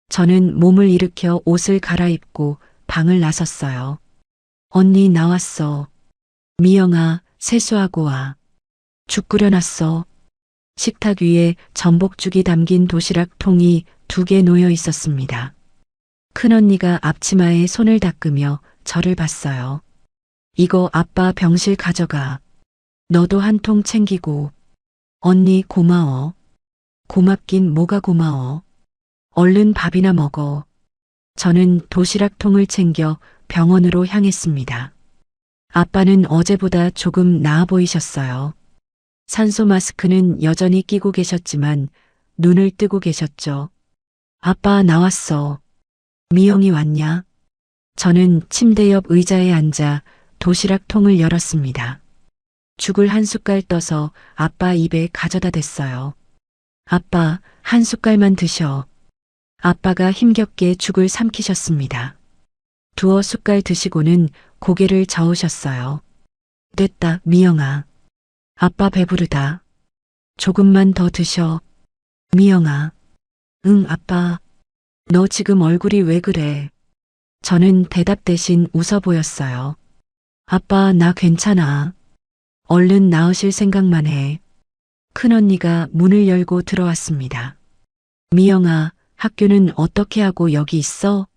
저는 몸을 일으켜 옷을 갈아입고 방을 나섰어요. 언니 나왔어. 미영아, 세수하고 와. 죽 끓여놨어. 식탁 위에 전복죽이 담긴 도시락 통이 2개 놓여 있었습니다. 큰언니가 앞치마에 손을 닦으며 저를 봤어요. 이거 아빠 병실 가져가. 너도 한 통 챙기고. 언니 고마워. 고맙긴 뭐가 고마워. 얼른 밥이나 먹어. 저는 도시락통을 챙겨 병원으로 향했습니다. 아빠는 어제보다 조금 나아 보이셨어요. 산소 마스크는 여전히 끼고 계셨지만 눈을 뜨고 계셨죠. 아빠 나왔어. 미영이 왔냐? 저는 침대 옆 의자에 앉아 도시락통을 열었습니다. 죽을 한 숟갈 떠서 아빠 입에 가져다 댔어요. 아빠, 한 숟갈만 드셔. 아빠가 힘겹게 죽을 삼키셨습니다. 두어 숟갈 드시고는 고개를 저으셨어요. 됐다, 미영아. 아빠 배부르다. 조금만 더 드셔. 미영아. 응, 아빠. 너 지금 얼굴이 왜 그래? 저는 대답 대신 웃어 보였어요. 아빠, 나 괜찮아. 얼른 나으실 생각만 해. 큰언니가 문을 열고 들어왔습니다. 미영아, 학교는 어떻게 하고 여기 있어?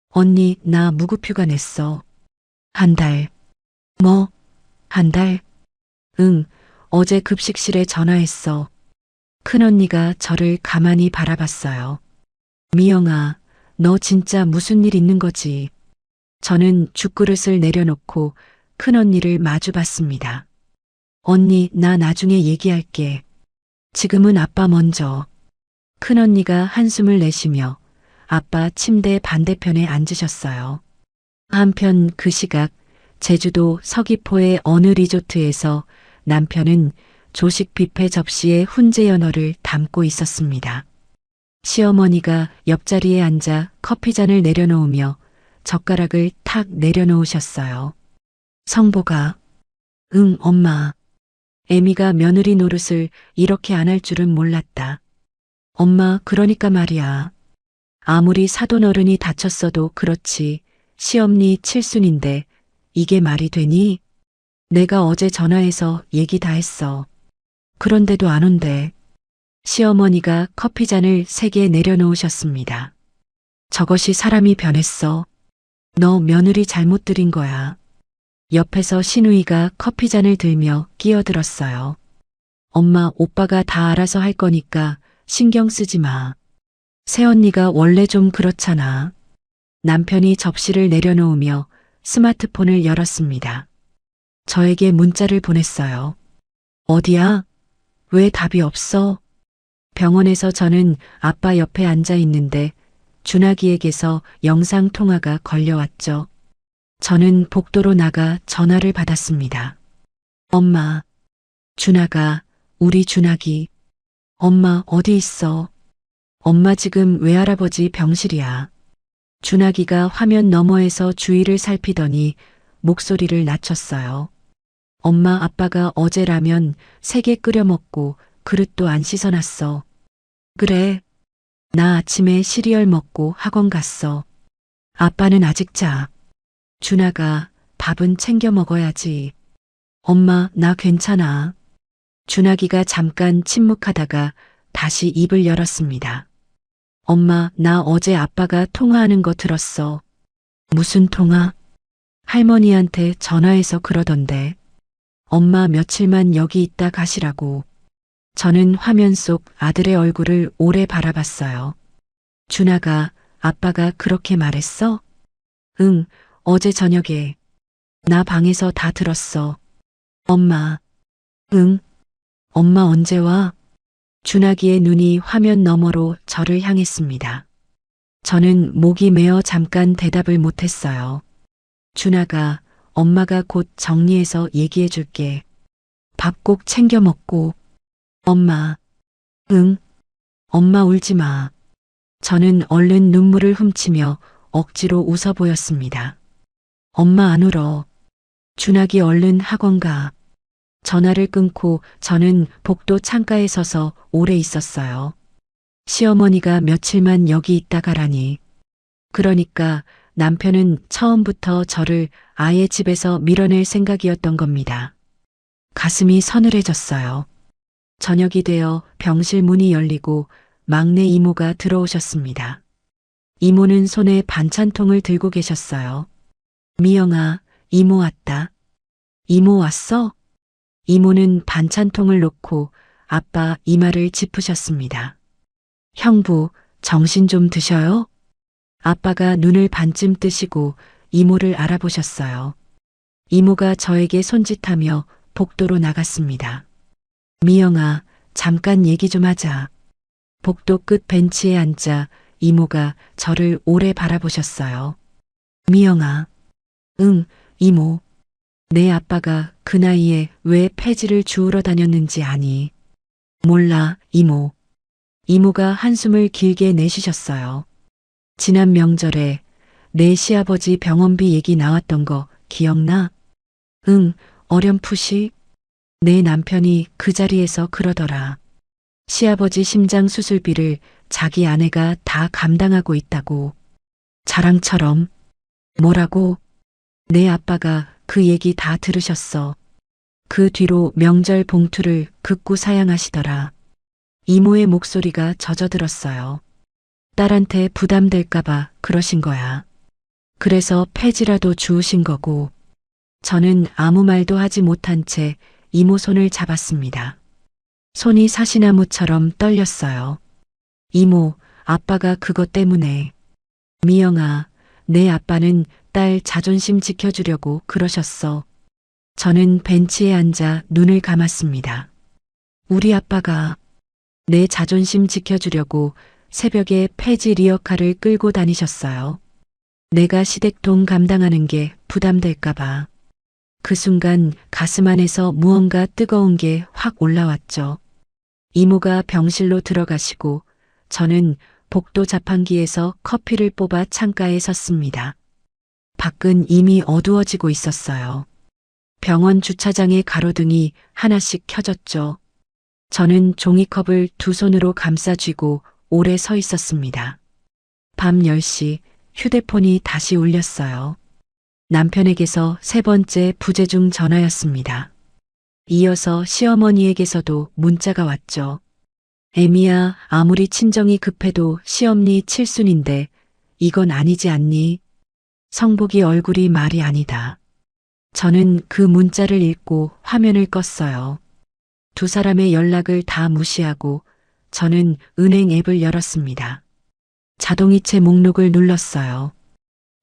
언니, 나 무급휴가 냈어. 한 달. 뭐? 한 달? 응, 어제 급식실에 전화했어. 큰언니가 저를 가만히 바라봤어요. 미영아, 너 진짜 무슨 일 있는 거지? 저는 죽그릇을 내려놓고 큰언니를 마주봤습니다. 언니, 나 나중에 얘기할게. 지금은 아빠 먼저. 큰언니가 한숨을 내쉬며 아빠 침대 반대편에 앉으셨어요. 한편 그 시각 제주도 서귀포의 어느 리조트에서 남편은 조식 뷔페 접시에 훈제 연어를 담고 있었습니다. 시어머니가 옆자리에 앉아 커피잔을 내려놓으며 젓가락을 탁 내려놓으셨어요. 성보가, 응, 엄마. 애미가 며느리 노릇을 이렇게 안 할 줄은 몰랐다. 엄마, 그러니까 말이야. 아무리 사돈어른이 다쳤어도 그렇지. 시엄니 칠순인데 이게 말이 되니? 내가 어제 전화해서 얘기 다 했어. 그런데도 안 온대. 시어머니가 커피잔을 3개 내려놓으셨습니다. 저것이 사람이 변했어. 너 며느리 잘못 들인 거야. 옆에서 신우이가 커피잔을 들며 끼어들었어요. 엄마, 오빠가 다 알아서 할 거니까 신경 쓰지 마. 새언니가 원래 좀 그렇잖아. 남편이 접시를 내려놓으며 스마트폰을 열었습니다. 저에게 문자를 보냈어요. 어디야? 왜 답이 없어? 병원에서 저는 아빠 옆에 앉아 있는데 준하기에게서 영상통화가 걸려왔죠. 저는 복도로 나가 전화를 받았습니다. 엄마, 준하가, 우리 준하기. 엄마, 어디 있어? 엄마, 지금 외할아버지 병실이야. 준하기가 화면 너머에서 주위를 살피더니 목소리를 낮췄어요. 엄마, 아빠가 어제 라면 3개 끓여 먹고 그릇도 안 씻어놨어. 그래. 나 아침에 시리얼 먹고 학원 갔어. 아빠는 아직 자. 준하가, 밥은 챙겨 먹어야지. 엄마, 나 괜찮아. 준하기가 잠깐 침묵하다가 다시 입을 열었습니다. 엄마, 나 어제 아빠가 통화하는 거 들었어. 무슨 통화? 할머니한테 전화해서 그러던데. 엄마, 며칠만 여기 있다 가시라고. 저는 화면 속 아들의 얼굴을 오래 바라봤어요. 준하가, 아빠가 그렇게 말했어? 응, 어제 저녁에. 나 방에서 다 들었어. 엄마. 응? 엄마 언제 와? 준하기의 눈이 화면 너머로 저를 향했습니다. 저는 목이 메어 잠깐 대답을 못했어요. 준하가, 엄마가 곧 정리해서 얘기해 줄게. 밥 꼭 챙겨 먹고. 엄마. 응? 엄마 울지 마. 저는 얼른 눈물을 훔치며 억지로 웃어 보였습니다. 엄마 안 울어. 준하기 얼른 학원 가. 전화를 끊고 저는 복도 창가에 서서 오래 있었어요. 시어머니가 며칠만 여기 있다 가라니. 그러니까 남편은 처음부터 저를 아예 집에서 밀어낼 생각이었던 겁니다. 가슴이 서늘해졌어요. 저녁이 되어 병실 문이 열리고 막내 이모가 들어오셨습니다. 이모는 손에 반찬통을 들고 계셨어요. 미영아, 이모 왔다. 이모 왔어? 이모는 반찬통을 놓고 아빠 이마를 짚으셨습니다. 형부, 정신 좀 드셔요? 아빠가 눈을 반쯤 뜨시고 이모를 알아보셨어요. 이모가 저에게 손짓하며 복도로 나갔습니다. 미영아, 잠깐 얘기 좀 하자. 복도 끝 벤치에 앉아 이모가 저를 오래 바라보셨어요. 미영아. 응, 이모. 내 아빠가 그 나이에 왜 폐지를 주우러 다녔는지 아니? 몰라, 이모. 이모가 한숨을 길게 내쉬셨어요. 지난 명절에 내 시아버지 병원비 얘기 나왔던 거 기억나? 응, 어렴풋이. 내 남편이 그 자리에서 그러더라. 시아버지 심장 수술비를 자기 아내가 다 감당하고 있다고. 자랑처럼. 뭐라고? 내 아빠가 그 얘기 다 들으셨어. 그 뒤로 명절 봉투를 극구 사양하시더라. 이모의 목소리가 젖어들었어요. 딸한테 부담될까봐 그러신 거야. 그래서 폐지라도 주우신 거고. 저는 아무 말도 하지 못한 채 이모 손을 잡았습니다. 손이 사시나무처럼 떨렸어요. 이모, 아빠가 그것 때문에. 미영아, 내 아빠는 딸 자존심 지켜주려고 그러셨어. 저는 벤치에 앉아 눈을 감았습니다. 우리 아빠가 내 자존심 지켜주려고 새벽에 폐지 리어카를 끌고 다니셨어요. 내가 시댁돈 감당하는 게 부담될까봐. 그 순간 가슴 안에서 무언가 뜨거운 게 확 올라왔죠. 이모가 병실로 들어가시고 저는 복도 자판기에서 커피를 뽑아 창가에 섰습니다. 밖은 이미 어두워지고 있었어요. 병원 주차장의 가로등이 하나씩 켜졌죠. 저는 종이컵을 두 손으로 감싸 쥐고 오래 서 있었습니다. 밤 10시 휴대폰이 다시 울렸어요. 남편에게서 세 번째 부재중 전화였습니다. 이어서 시어머니에게서도 문자가 왔죠. 애미야, 아무리 친정이 급해도 시엄니 칠순인데 이건 아니지 않니? 성복이 얼굴이 말이 아니다. 저는 그 문자를 읽고 화면을 껐어요. 두 사람의 연락을 다 무시하고 저는 은행 앱을 열었습니다. 자동이체 목록을 눌렀어요.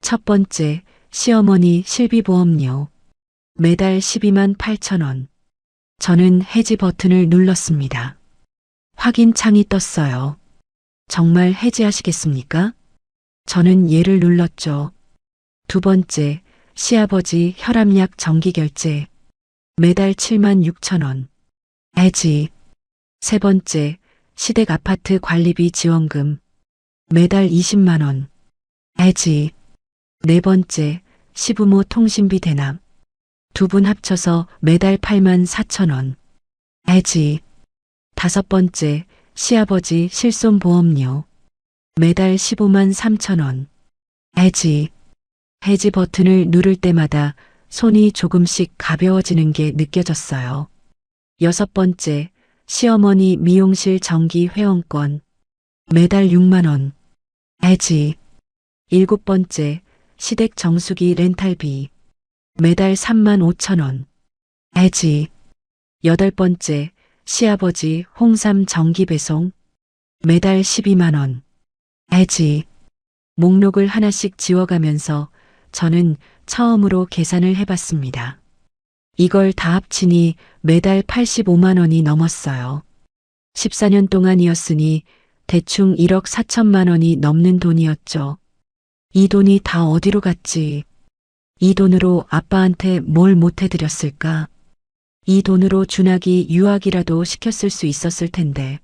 첫 번째, 시어머니 실비보험료. 매달 12만 8천 원. 저는 해지 버튼을 눌렀습니다. 확인 창이 떴어요. 정말 해지하시겠습니까? 저는 예를 눌렀죠. 두 번째, 시아버지 혈압약 정기 결제. 매달 7만 6천 원. 해지. 세 번째, 시댁 아파트 관리비 지원금. 매달 20만 원. 해지. 네 번째, 시부모 통신비 대납. 두 분 합쳐서 매달 8만 4천 원. 해지. 다섯 번째, 시아버지 실손보험료. 매달 15만 3천 원. 해지. 해지 버튼을 누를 때마다 손이 조금씩 가벼워지는 게 느껴졌어요. 여섯 번째, 시어머니 미용실 정기 회원권. 매달 6만 원. 해지. 일곱 번째, 시댁 정수기 렌탈비. 매달 3만 5천 원. 해지. 여덟 번째, 시아버지 홍삼 정기 배송. 매달 12만 원. 해지. 목록을 하나씩 지워가면서 저는 처음으로 계산을 해봤습니다. 이걸 다 합치니 매달 85만 원이 넘었어요. 14년 동안이었으니 대충 1억 4천만 원이 넘는 돈이었죠. 이 돈이 다 어디로 갔지? 이 돈으로 아빠한테 뭘 못해드렸을까? 이 돈으로 준하기 유학이라도 시켰을 수 있었을 텐데.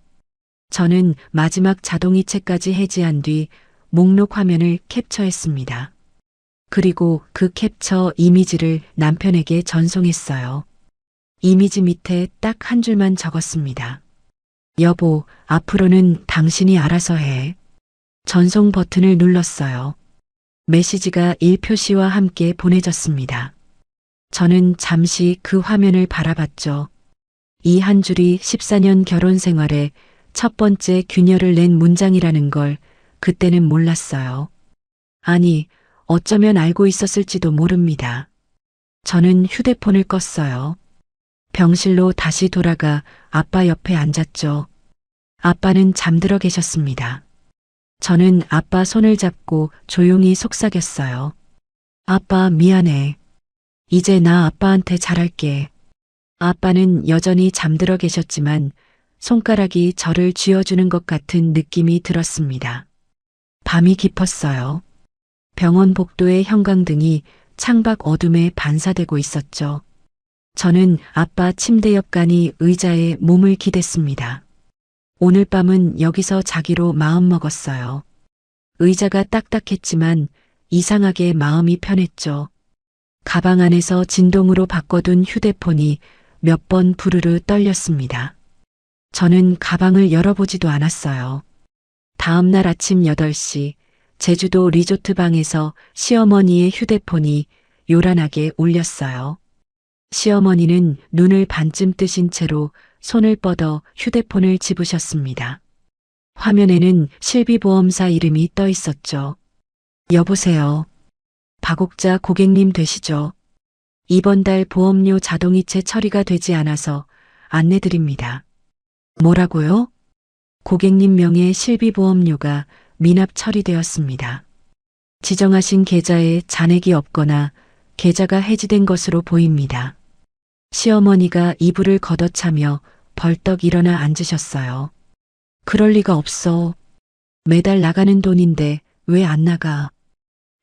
저는 마지막 자동이체까지 해지한 뒤 목록 화면을 캡처했습니다. 그리고 그 캡처 이미지를 남편에게 전송했어요. 이미지 밑에 딱 한 줄만 적었습니다. 여보, 앞으로는 당신이 알아서 해. 전송 버튼을 눌렀어요. 메시지가 1표시와 함께 보내졌습니다. 저는 잠시 그 화면을 바라봤죠. 이 한 줄이 14년 결혼 생활에 첫 번째 균열을 낸 문장이라는 걸 그때는 몰랐어요. 아니, 어쩌면 알고 있었을지도 모릅니다. 저는 휴대폰을 껐어요. 병실로 다시 돌아가 아빠 옆에 앉았죠. 아빠는 잠들어 계셨습니다. 저는 아빠 손을 잡고 조용히 속삭였어요. 아빠 미안해. 이제 나 아빠한테 잘할게. 아빠는 여전히 잠들어 계셨지만 손가락이 저를 쥐어주는 것 같은 느낌이 들었습니다. 밤이 깊었어요. 병원 복도의 형광등이 창밖 어둠에 반사되고 있었죠. 저는 아빠 침대 옆간이 의자에 몸을 기댔습니다. 오늘 밤은 여기서 자기로 마음먹었어요. 의자가 딱딱했지만 이상하게 마음이 편했죠. 가방 안에서 진동으로 바꿔둔 휴대폰이 몇 번 부르르 떨렸습니다. 저는 가방을 열어보지도 않았어요. 다음 날 아침 8시 제주도 리조트 방에서 시어머니의 휴대폰이 요란하게 울렸어요. 시어머니는 눈을 반쯤 뜨신 채로 손을 뻗어 휴대폰을 집으셨습니다. 화면에는 실비보험사 이름이 떠 있었죠. 여보세요. 박옥자 고객님 되시죠? 이번 달 보험료 자동이체 처리가 되지 않아서 안내드립니다. 뭐라고요? 고객님 명의 실비보험료가 미납 처리되었습니다. 지정하신 계좌에 잔액이 없거나 계좌가 해지된 것으로 보입니다. 시어머니가 이불을 걷어차며 벌떡 일어나 앉으셨어요. 그럴 리가 없어. 매달 나가는 돈인데 왜 안 나가?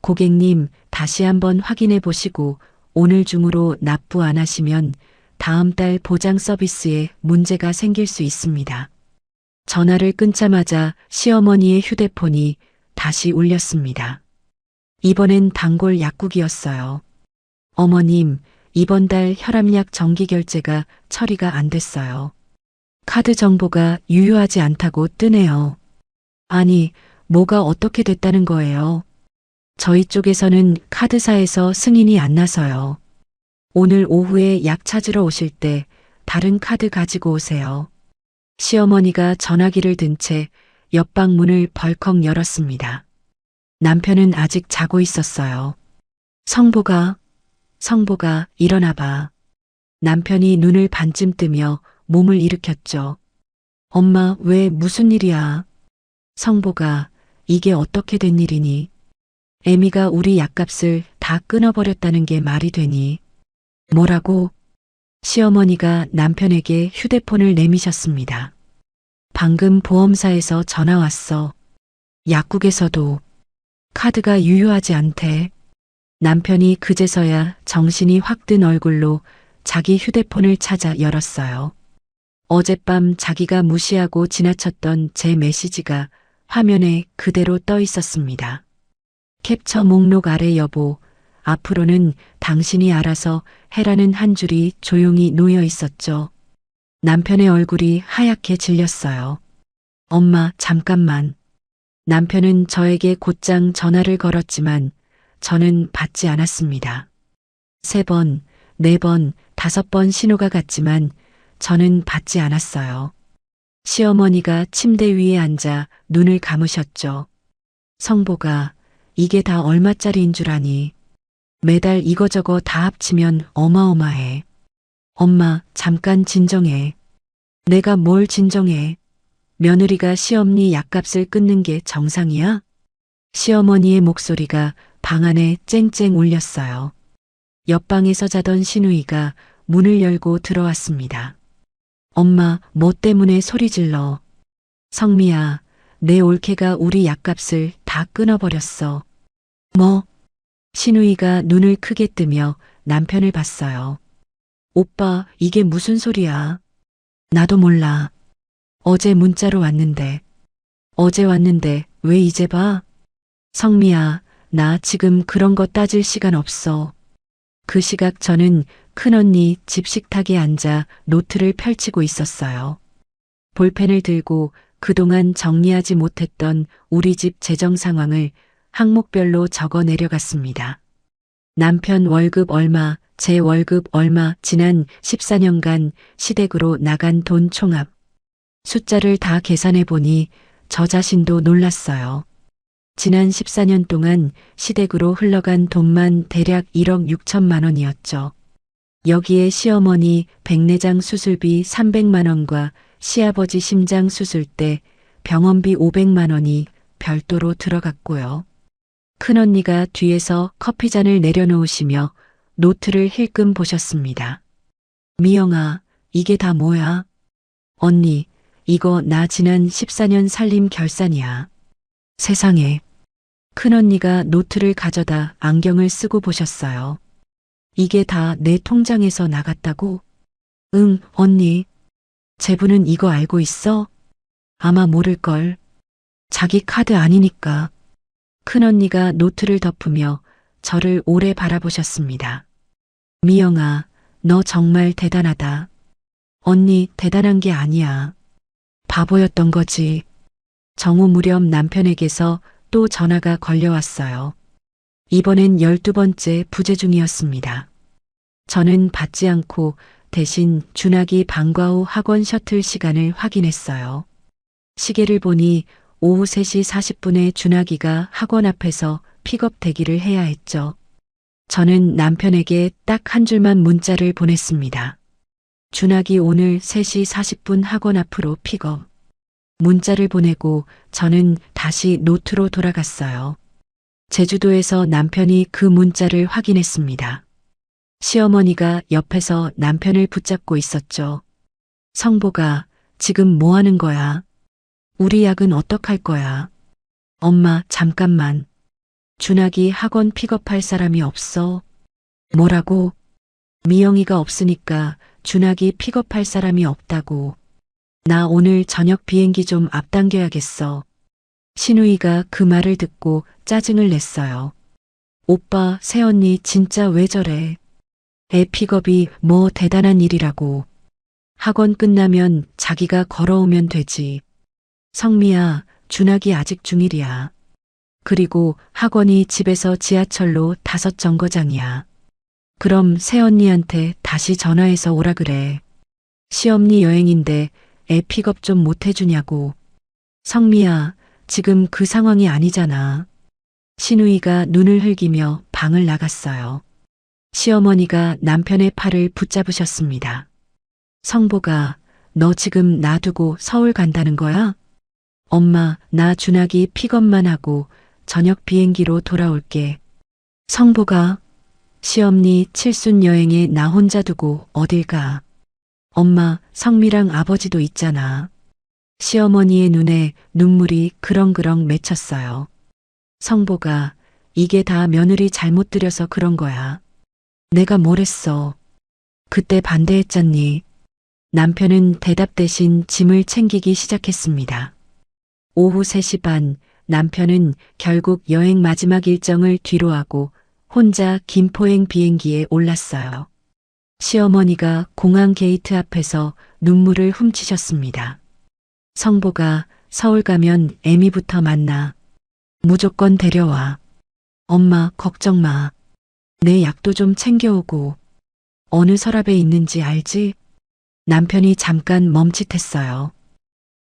고객님, 다시 한번 확인해 보시고 오늘 중으로 납부 안 하시면 다음 달 보장 서비스에 문제가 생길 수 있습니다. 전화를 끊자마자 시어머니의 휴대폰이 다시 울렸습니다. 이번엔 단골 약국이었어요. 어머님, 이번 달 혈압약 정기 결제가 처리가 안 됐어요. 카드 정보가 유효하지 않다고 뜨네요. 아니, 뭐가 어떻게 됐다는 거예요? 저희 쪽에서는 카드사에서 승인이 안 나서요. 오늘 오후에 약 찾으러 오실 때 다른 카드 가지고 오세요. 시어머니가 전화기를 든 채 옆방 문을 벌컥 열었습니다. 남편은 아직 자고 있었어요. 성보가 일어나 봐. 남편이 눈을 반쯤 뜨며 몸을 일으켰죠. 엄마, 왜 무슨 일이야? 성보가, 이게 어떻게 된 일이니? 애미가 우리 약값을 다 끊어버렸다는 게 말이 되니? 뭐라고? 시어머니가 남편에게 휴대폰을 내미셨습니다. 방금 보험사에서 전화 왔어. 약국에서도 카드가 유효하지 않대. 남편이 그제서야 정신이 확 든 얼굴로 자기 휴대폰을 찾아 열었어요. 어젯밤 자기가 무시하고 지나쳤던 제 메시지가 화면에 그대로 떠 있었습니다. 캡처 목록 아래 여보, 앞으로는 당신이 알아서 해라는 한 줄이 조용히 놓여 있었죠. 남편의 얼굴이 하얗게 질렸어요. 엄마, 잠깐만. 남편은 저에게 곧장 전화를 걸었지만 저는 받지 않았습니다. 3번, 4번, 5번 신호가 갔지만 저는 받지 않았어요. 시어머니가 침대 위에 앉아 눈을 감으셨죠. 성보가, 이게 다 얼마짜리인 줄 아니? 매달 이거저거 다 합치면 어마어마해. 엄마, 잠깐 진정해. 내가 뭘 진정해? 며느리가 시어머니 약값을 끊는 게 정상이야? 시어머니의 목소리가 방 안에 쨍쨍 울렸어요. 옆방에서 자던 시누이가 문을 열고 들어왔습니다. 엄마, 뭐 때문에 소리 질러? 성미야, 내 올케가 우리 약값을 다 끊어버렸어. 뭐? 시누이가 눈을 크게 뜨며 남편을 봤어요. 오빠, 이게 무슨 소리야? 나도 몰라. 어제 문자로 왔는데. 어제 왔는데 왜 이제 봐? 성미야, 나 지금 그런 거 따질 시간 없어. 그 시각 저는 큰언니 집 식탁에 앉아 노트를 펼치고 있었어요. 볼펜을 들고 그동안 정리하지 못했던 우리 집 재정 상황을 항목별로 적어 내려갔습니다. 남편 월급 얼마, 제 월급 얼마, 지난 14년간 시댁으로 나간 돈 총합. 숫자를 다 계산해 보니 저 자신도 놀랐어요. 지난 14년 동안 시댁으로 흘러간 돈만 대략 1억 6천만 원이었죠. 여기에 시어머니 백내장 수술비 300만 원과 시아버지 심장 수술 때 병원비 500만 원이 별도로 들어갔고요. 큰언니가 뒤에서 커피잔을 내려놓으시며 노트를 힐끔 보셨습니다. 미영아, 이게 다 뭐야? 언니, 이거 나 지난 14년 살림 결산이야. 세상에. 큰언니가 노트를 가져다 안경을 쓰고 보셨어요. 이게 다 내 통장에서 나갔다고? 응, 언니. 제부는 이거 알고 있어? 아마 모를걸. 자기 카드 아니니까. 큰언니가 노트를 덮으며 저를 오래 바라보셨습니다. 미영아, 너 정말 대단하다. 언니 대단한 게 아니야. 바보였던 거지. 정오 무렵 남편에게서 또 전화가 걸려왔어요. 이번엔 12번째 부재 중이었습니다. 저는 받지 않고 대신 준학이 방과 후 학원 셔틀 시간을 확인했어요. 시계를 보니 오후 3시 40분에 준학이가 학원 앞에서 픽업 대기를 해야 했죠. 저는 남편에게 딱 한 줄만 문자를 보냈습니다. 준학이 오늘 3시 40분 학원 앞으로 픽업. 문자를 보내고 저는 다시 노트로 돌아갔어요. 제주도에서 남편이 그 문자를 확인했습니다. 시어머니가 옆에서 남편을 붙잡고 있었죠. 성보가 지금 뭐 하는 거야? 우리 약은 어떡할 거야? 엄마, 잠깐만. 준학이 학원 픽업할 사람이 없어. 뭐라고? 미영이가 없으니까 준학이 픽업할 사람이 없다고. 나 오늘 저녁 비행기 좀 앞당겨야겠어. 신우이가 그 말을 듣고 짜증을 냈어요. 오빠, 새언니 진짜 왜 저래? 애 픽업이 뭐 대단한 일이라고. 학원 끝나면 자기가 걸어오면 되지. 성미야, 준학이 아직 중1이야. 그리고 학원이 집에서 지하철로 5정거장이야. 그럼 새언니한테 다시 전화해서 오라 그래. 시엄니 여행인데 애 픽업 좀 못 해주냐고. 성미야, 지금 그 상황이 아니잖아. 신우이가 눈을 흘기며 방을 나갔어요. 시어머니가 남편의 팔을 붙잡으셨습니다. 성보가, 너 지금 놔두고 서울 간다는 거야? 엄마, 나 준학이 픽업만 하고 저녁 비행기로 돌아올게. 성보가, 시엄니 칠순 여행에 나 혼자 두고 어딜 가. 엄마, 성미랑 아버지도 있잖아. 시어머니의 눈에 눈물이 그렁그렁 맺혔어요. 성보가, 이게 다 며느리 잘못 들여서 그런 거야. 내가 뭘 했어. 그때 반대했잖니. 남편은 대답 대신 짐을 챙기기 시작했습니다. 오후 3시 반, 남편은 결국 여행 마지막 일정을 뒤로하고 혼자 김포행 비행기에 올랐어요. 시어머니가 공항 게이트 앞에서 눈물을 훔치셨습니다. 성보가, 서울 가면 애미부터 만나. 무조건 데려와. 엄마, 걱정 마. 내 약도 좀 챙겨오고. 어느 서랍에 있는지 알지? 남편이 잠깐 멈칫했어요.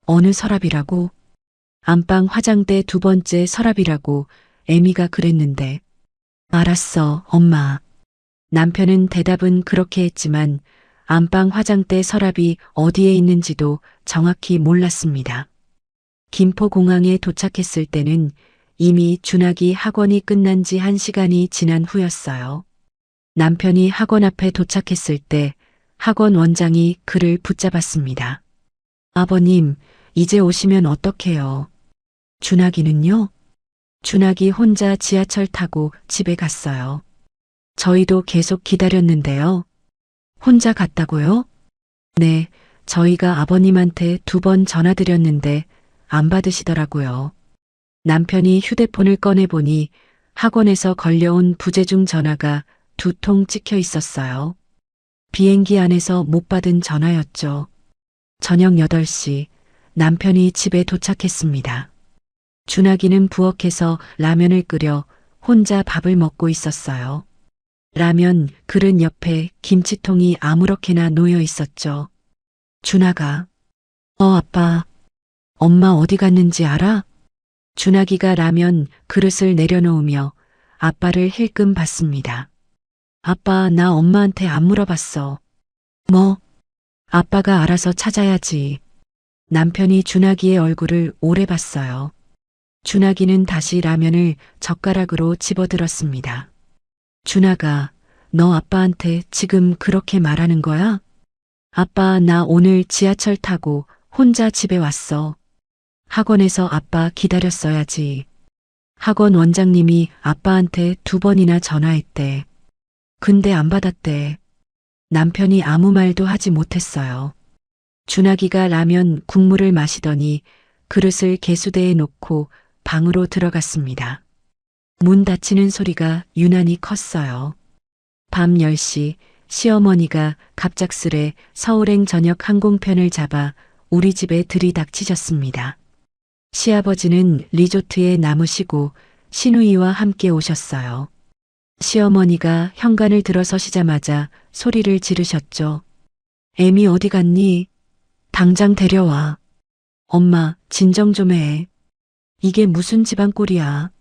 어느 서랍이라고? 안방 화장대 2번째 서랍이라고 애미가 그랬는데. 알았어, 엄마. 남편은 대답은 그렇게 했지만 안방 화장대 서랍이 어디에 있는지도 정확히 몰랐습니다. 김포공항에 도착했을 때는 이미 준학이 학원이 끝난 지 1시간이 지난 후였어요. 남편이 학원 앞에 도착했을 때 학원 원장이 그를 붙잡았습니다. 아버님, 이제 오시면 어떡해요? 준학이는요? 준학이 혼자 지하철 타고 집에 갔어요. 저희도 계속 기다렸는데요. 혼자 갔다고요? 네, 저희가 아버님한테 2번 전화드렸는데 안 받으시더라고요. 남편이 휴대폰을 꺼내보니 학원에서 걸려온 부재중 전화가 2통 찍혀 있었어요. 비행기 안에서 못 받은 전화였죠. 저녁 8시 남편이 집에 도착했습니다. 준학이는 부엌에서 라면을 끓여 혼자 밥을 먹고 있었어요. 라면 그릇 옆에 김치통이 아무렇게나 놓여 있었죠. 준학아. 아빠. 엄마 어디 갔는지 알아? 준학이가 라면 그릇을 내려놓으며 아빠를 힐끔 봤습니다. 아빠, 나 엄마한테 안 물어봤어. 뭐? 아빠가 알아서 찾아야지. 남편이 준학이의 얼굴을 오래 봤어요. 준학이는 다시 라면을 젓가락으로 집어들었습니다. 준학아, 너 아빠한테 지금 그렇게 말하는 거야? 아빠, 나 오늘 지하철 타고 혼자 집에 왔어. 학원에서 아빠 기다렸어야지. 학원 원장님이 아빠한테 2번이나 전화했대. 근데 안 받았대. 남편이 아무 말도 하지 못했어요. 준학이가 라면 국물을 마시더니 그릇을 개수대에 놓고 방으로 들어갔습니다. 문 닫히는 소리가 유난히 컸어요. 밤 10시 시어머니가 갑작스레 서울행 저녁 항공편을 잡아 우리 집에 들이닥치셨습니다. 시아버지는 리조트에 남으시고 시누이와 함께 오셨어요. 시어머니가 현관을 들어서시자마자 소리를 지르셨죠. 애미 어디 갔니? 당장 데려와. 엄마, 진정 좀 해. 이게 무슨 집안 꼴이야.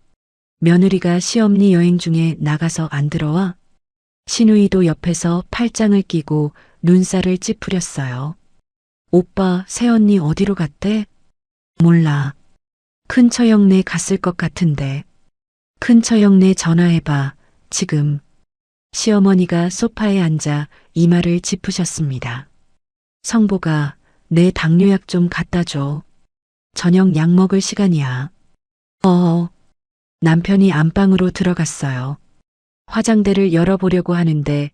며느리가 시엄니 여행 중에 나가서 안 들어와? 시누이도 옆에서 팔짱을 끼고 눈살을 찌푸렸어요. 오빠, 새언니 어디로 갔대? 몰라. 큰처형네 갔을 것 같은데. 큰처형네 전화해봐. 지금. 시어머니가 소파에 앉아 이마를 짚으셨습니다. 성보가 내 당뇨약 좀 갖다 줘. 저녁 약 먹을 시간이야. 남편이 안방으로 들어갔어요. 화장대를 열어보려고 하는데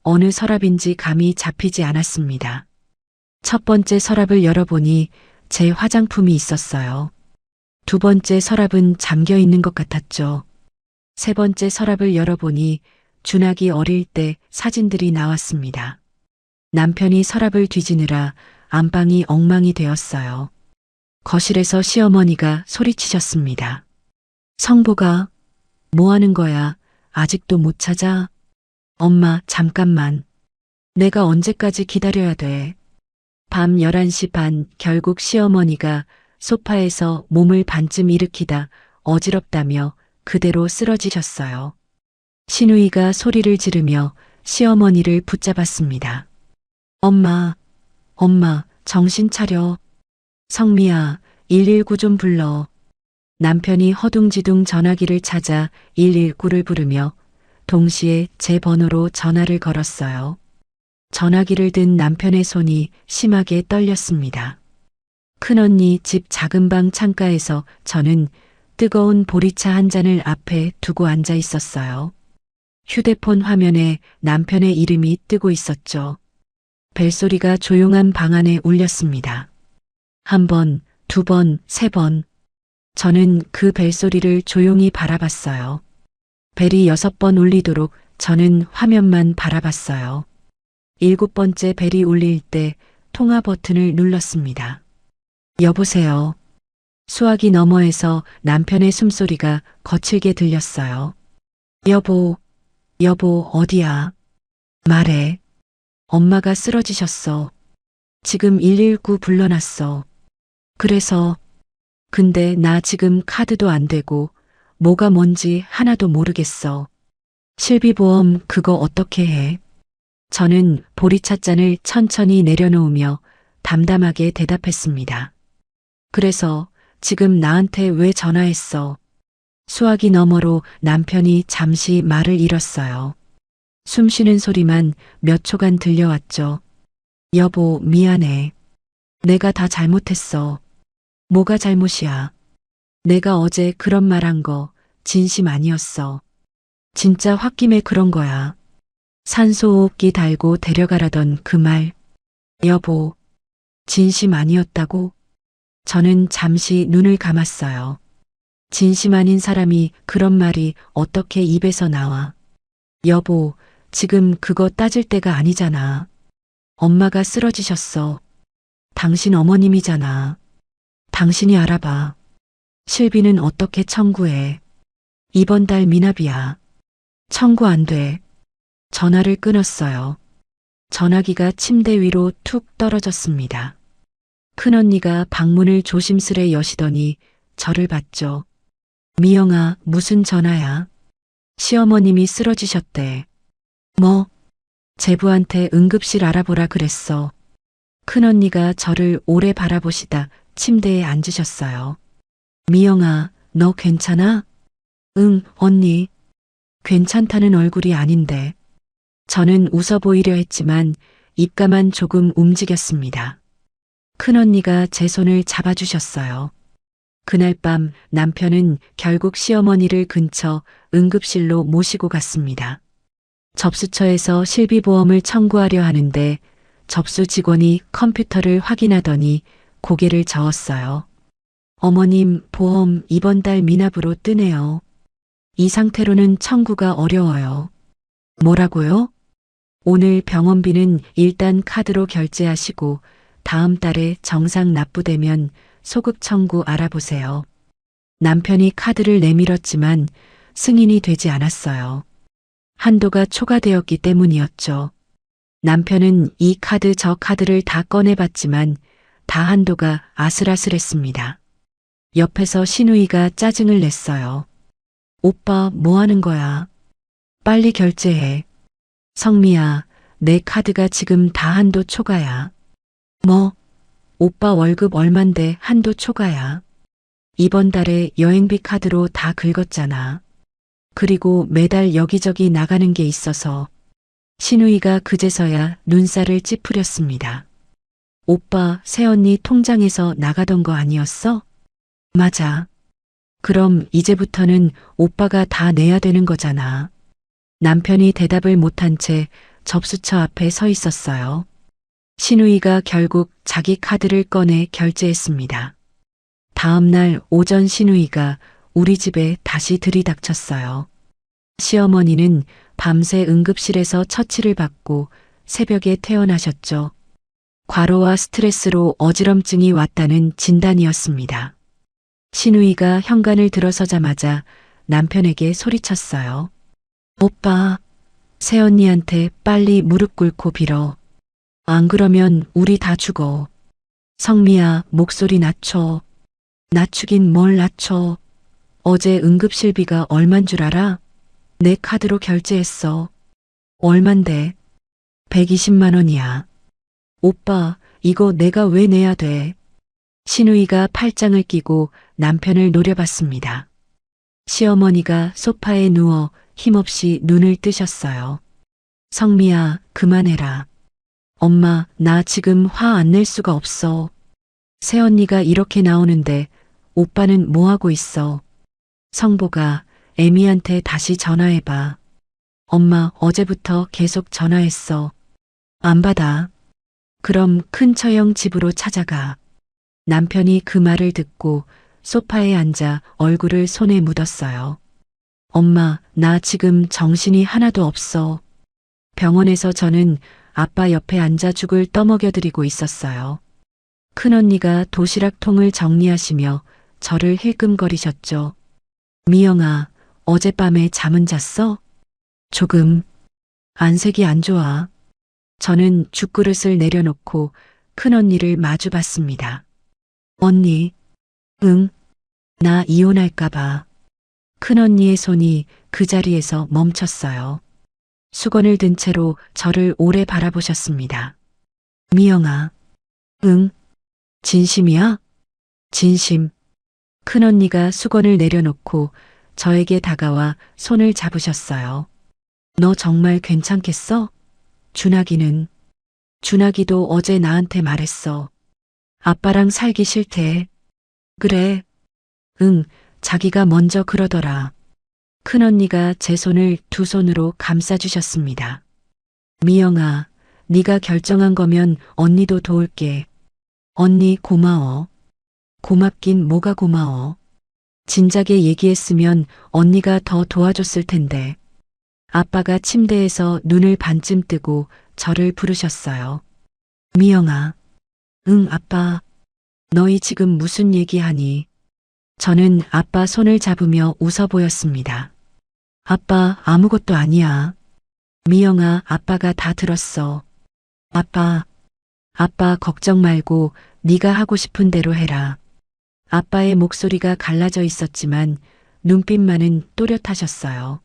어느 서랍인지 감이 잡히지 않았습니다. 첫 번째 서랍을 열어보니 제 화장품이 있었어요. 두 번째 서랍은 잠겨 있는 것 같았죠. 세 번째 서랍을 열어보니 준학이 어릴 때 사진들이 나왔습니다. 남편이 서랍을 뒤지느라 안방이 엉망이 되었어요. 거실에서 시어머니가 소리치셨습니다. 성보가, 뭐 하는 거야? 아직도 못 찾아? 엄마, 잠깐만. 내가 언제까지 기다려야 돼? 밤 11시 반 결국 시어머니가 소파에서 몸을 반쯤 일으키다 어지럽다며 그대로 쓰러지셨어요. 시누이가 소리를 지르며 시어머니를 붙잡았습니다. 엄마, 정신 차려. 성미야, 119 좀 불러. 남편이 허둥지둥 전화기를 찾아 119를 부르며 동시에 제 번호로 전화를 걸었어요. 전화기를 든 남편의 손이 심하게 떨렸습니다. 큰언니 집 작은 방 창가에서 저는 뜨거운 보리차 한 잔을 앞에 두고 앉아 있었어요. 휴대폰 화면에 남편의 이름이 뜨고 있었죠. 벨소리가 조용한 방 안에 울렸습니다. 한 번, 두 번, 세 번. 저는 그 벨소리를 조용히 바라봤어요. 벨이 6번 울리도록 저는 화면만 바라봤어요. 7번째 벨이 울릴 때 통화 버튼을 눌렀습니다. 여보세요. 수화기 너머에서 남편의 숨소리가 거칠게 들렸어요. 여보, 어디야? 말해. 엄마가 쓰러지셨어. 지금 119 불러놨어. 그래서, 근데 나 지금 카드도 안 되고 뭐가 뭔지 하나도 모르겠어. 실비보험 그거 어떻게 해? 저는 보리차 잔을 천천히 내려놓으며 담담하게 대답했습니다. 그래서 지금 나한테 왜 전화했어? 수화기 너머로 남편이 잠시 말을 잃었어요. 숨 쉬는 소리만 몇 초간 들려왔죠. 여보, 미안해. 내가 다 잘못했어. 뭐가 잘못이야? 내가 어제 그런 말 한 거 진심 아니었어. 진짜 홧김에 그런 거야. 산소호흡기 달고 데려가라던 그 말. 여보, 진심 아니었다고? 저는 잠시 눈을 감았어요. 진심 아닌 사람이 그런 말이 어떻게 입에서 나와. 여보, 지금 그거 따질 때가 아니잖아. 엄마가 쓰러지셨어. 당신 어머님이잖아. 당신이 알아봐. 실비는 어떻게 청구해. 이번 달 미납이야. 청구 안 돼. 전화를 끊었어요. 전화기가 침대 위로 툭 떨어졌습니다. 큰언니가 방문을 조심스레 여시더니 저를 봤죠. 미영아, 무슨 전화야? 시어머님이 쓰러지셨대. 뭐? 제부한테 응급실 알아보라 그랬어. 큰언니가 저를 오래 바라보시다 침대에 앉으셨어요. 미영아, 너 괜찮아? 응, 언니. 괜찮다는 얼굴이 아닌데. 저는 웃어 보이려 했지만 입가만 조금 움직였습니다. 큰언니가 제 손을 잡아주셨어요. 그날 밤 남편은 결국 시어머니를 근처 응급실로 모시고 갔습니다. 접수처에서 실비보험을 청구하려 하는데 접수 직원이 컴퓨터를 확인하더니 고개를 저었어요. 어머님, 보험 이번 달 미납으로 뜨네요. 이 상태로는 청구가 어려워요. 뭐라고요? 오늘 병원비는 일단 카드로 결제하시고 다음 달에 정상 납부되면 소급 청구 알아보세요. 남편이 카드를 내밀었지만 승인이 되지 않았어요. 한도가 초과되었기 때문이었죠. 남편은 이 카드 저 카드를 다 꺼내봤지만 다 한도가 아슬아슬했습니다. 옆에서 신우이가 짜증을 냈어요. 오빠 뭐 하는 거야? 빨리 결제해. 성미야, 내 카드가 지금 다 한도 초과야. 뭐? 오빠 월급 얼만데 한도 초과야. 이번 달에 여행비 카드로 다 긁었잖아. 그리고 매달 여기저기 나가는 게 있어서. 신우이가 그제서야 눈살을 찌푸렸습니다. 오빠, 새언니 통장에서 나가던 거 아니었어? 맞아. 그럼 이제부터는 오빠가 다 내야 되는 거잖아. 남편이 대답을 못한 채 접수처 앞에 서 있었어요. 신우이가 결국 자기 카드를 꺼내 결제했습니다. 다음 날 오전 신우이가 우리 집에 다시 들이닥쳤어요. 시어머니는 밤새 응급실에서 처치를 받고 새벽에 퇴원하셨죠. 과로와 스트레스로 어지럼증이 왔다는 진단이었습니다. 신우이가 현관을 들어서자마자 남편에게 소리쳤어요. 오빠, 새언니한테 빨리 무릎 꿇고 빌어. 안 그러면 우리 다 죽어. 성미야, 목소리 낮춰. 낮추긴 뭘 낮춰. 어제 응급실비가 얼만 줄 알아? 내 카드로 결제했어. 얼만데? 120만 원이야. 오빠, 이거 내가 왜 내야 돼? 신우이가 팔짱을 끼고 남편을 노려봤습니다. 시어머니가 소파에 누워 힘없이 눈을 뜨셨어요. 성미야, 그만해라. 엄마, 나 지금 화 안 낼 수가 없어. 새언니가 이렇게 나오는데 오빠는 뭐 하고 있어? 성보가, 애미한테 다시 전화해봐. 엄마, 어제부터 계속 전화했어. 안 받아. 그럼 큰 처형 집으로 찾아가. 남편이 그 말을 듣고 소파에 앉아 얼굴을 손에 묻었어요. 엄마, 나 지금 정신이 하나도 없어. 병원에서 저는 아빠 옆에 앉아 죽을 떠먹여드리고 있었어요. 큰언니가 도시락통을 정리하시며 저를 힐끔거리셨죠. 미영아, 어젯밤에 잠은 잤어? 조금. 안색이 안 좋아. 저는 죽그릇을 내려놓고 큰언니를 마주봤습니다. 언니, 응, 나 이혼할까봐. 큰언니의 손이 그 자리에서 멈췄어요. 수건을 든 채로 저를 오래 바라보셨습니다. 미영아, 응, 진심이야? 진심. 큰언니가 수건을 내려놓고 저에게 다가와 손을 잡으셨어요. 너 정말 괜찮겠어? 준하기는. 준하기도 어제 나한테 말했어. 아빠랑 살기 싫대. 그래. 응, 자기가 먼저 그러더라. 큰언니가 제 손을 두 손으로 감싸주셨습니다. 미영아, 네가 결정한 거면 언니도 도울게. 언니 고마워. 고맙긴 뭐가 고마워. 진작에 얘기했으면 언니가 더 도와줬을 텐데. 아빠가 침대에서 눈을 반쯤 뜨고 저를 부르셨어요. 미영아. 응, 아빠. 너희 지금 무슨 얘기하니? 저는 아빠 손을 잡으며 웃어 보였습니다. 아빠, 아무것도 아니야. 미영아, 아빠가 다 들었어. 아빠 걱정 말고 네가 하고 싶은 대로 해라. 아빠의 목소리가 갈라져 있었지만 눈빛만은 또렷하셨어요.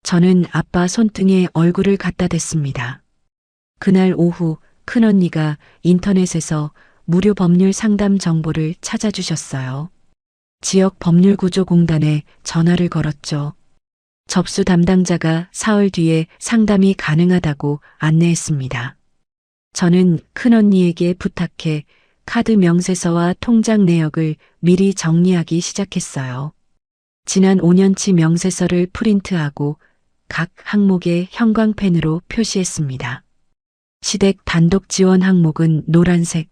저는 아빠 손등에 얼굴을 갖다 댔습니다. 그날 오후 큰언니가 인터넷에서 무료 법률 상담 정보를 찾아주셨어요. 지역법률구조공단에 전화를 걸었죠. 접수 담당자가 사흘 뒤에 상담이 가능하다고 안내했습니다. 저는 큰언니에게 부탁해 카드 명세서와 통장 내역을 미리 정리하기 시작했어요. 지난 5년치 명세서를 프린트하고 각 항목에 형광펜으로 표시했습니다. 시댁 단독 지원 항목은 노란색,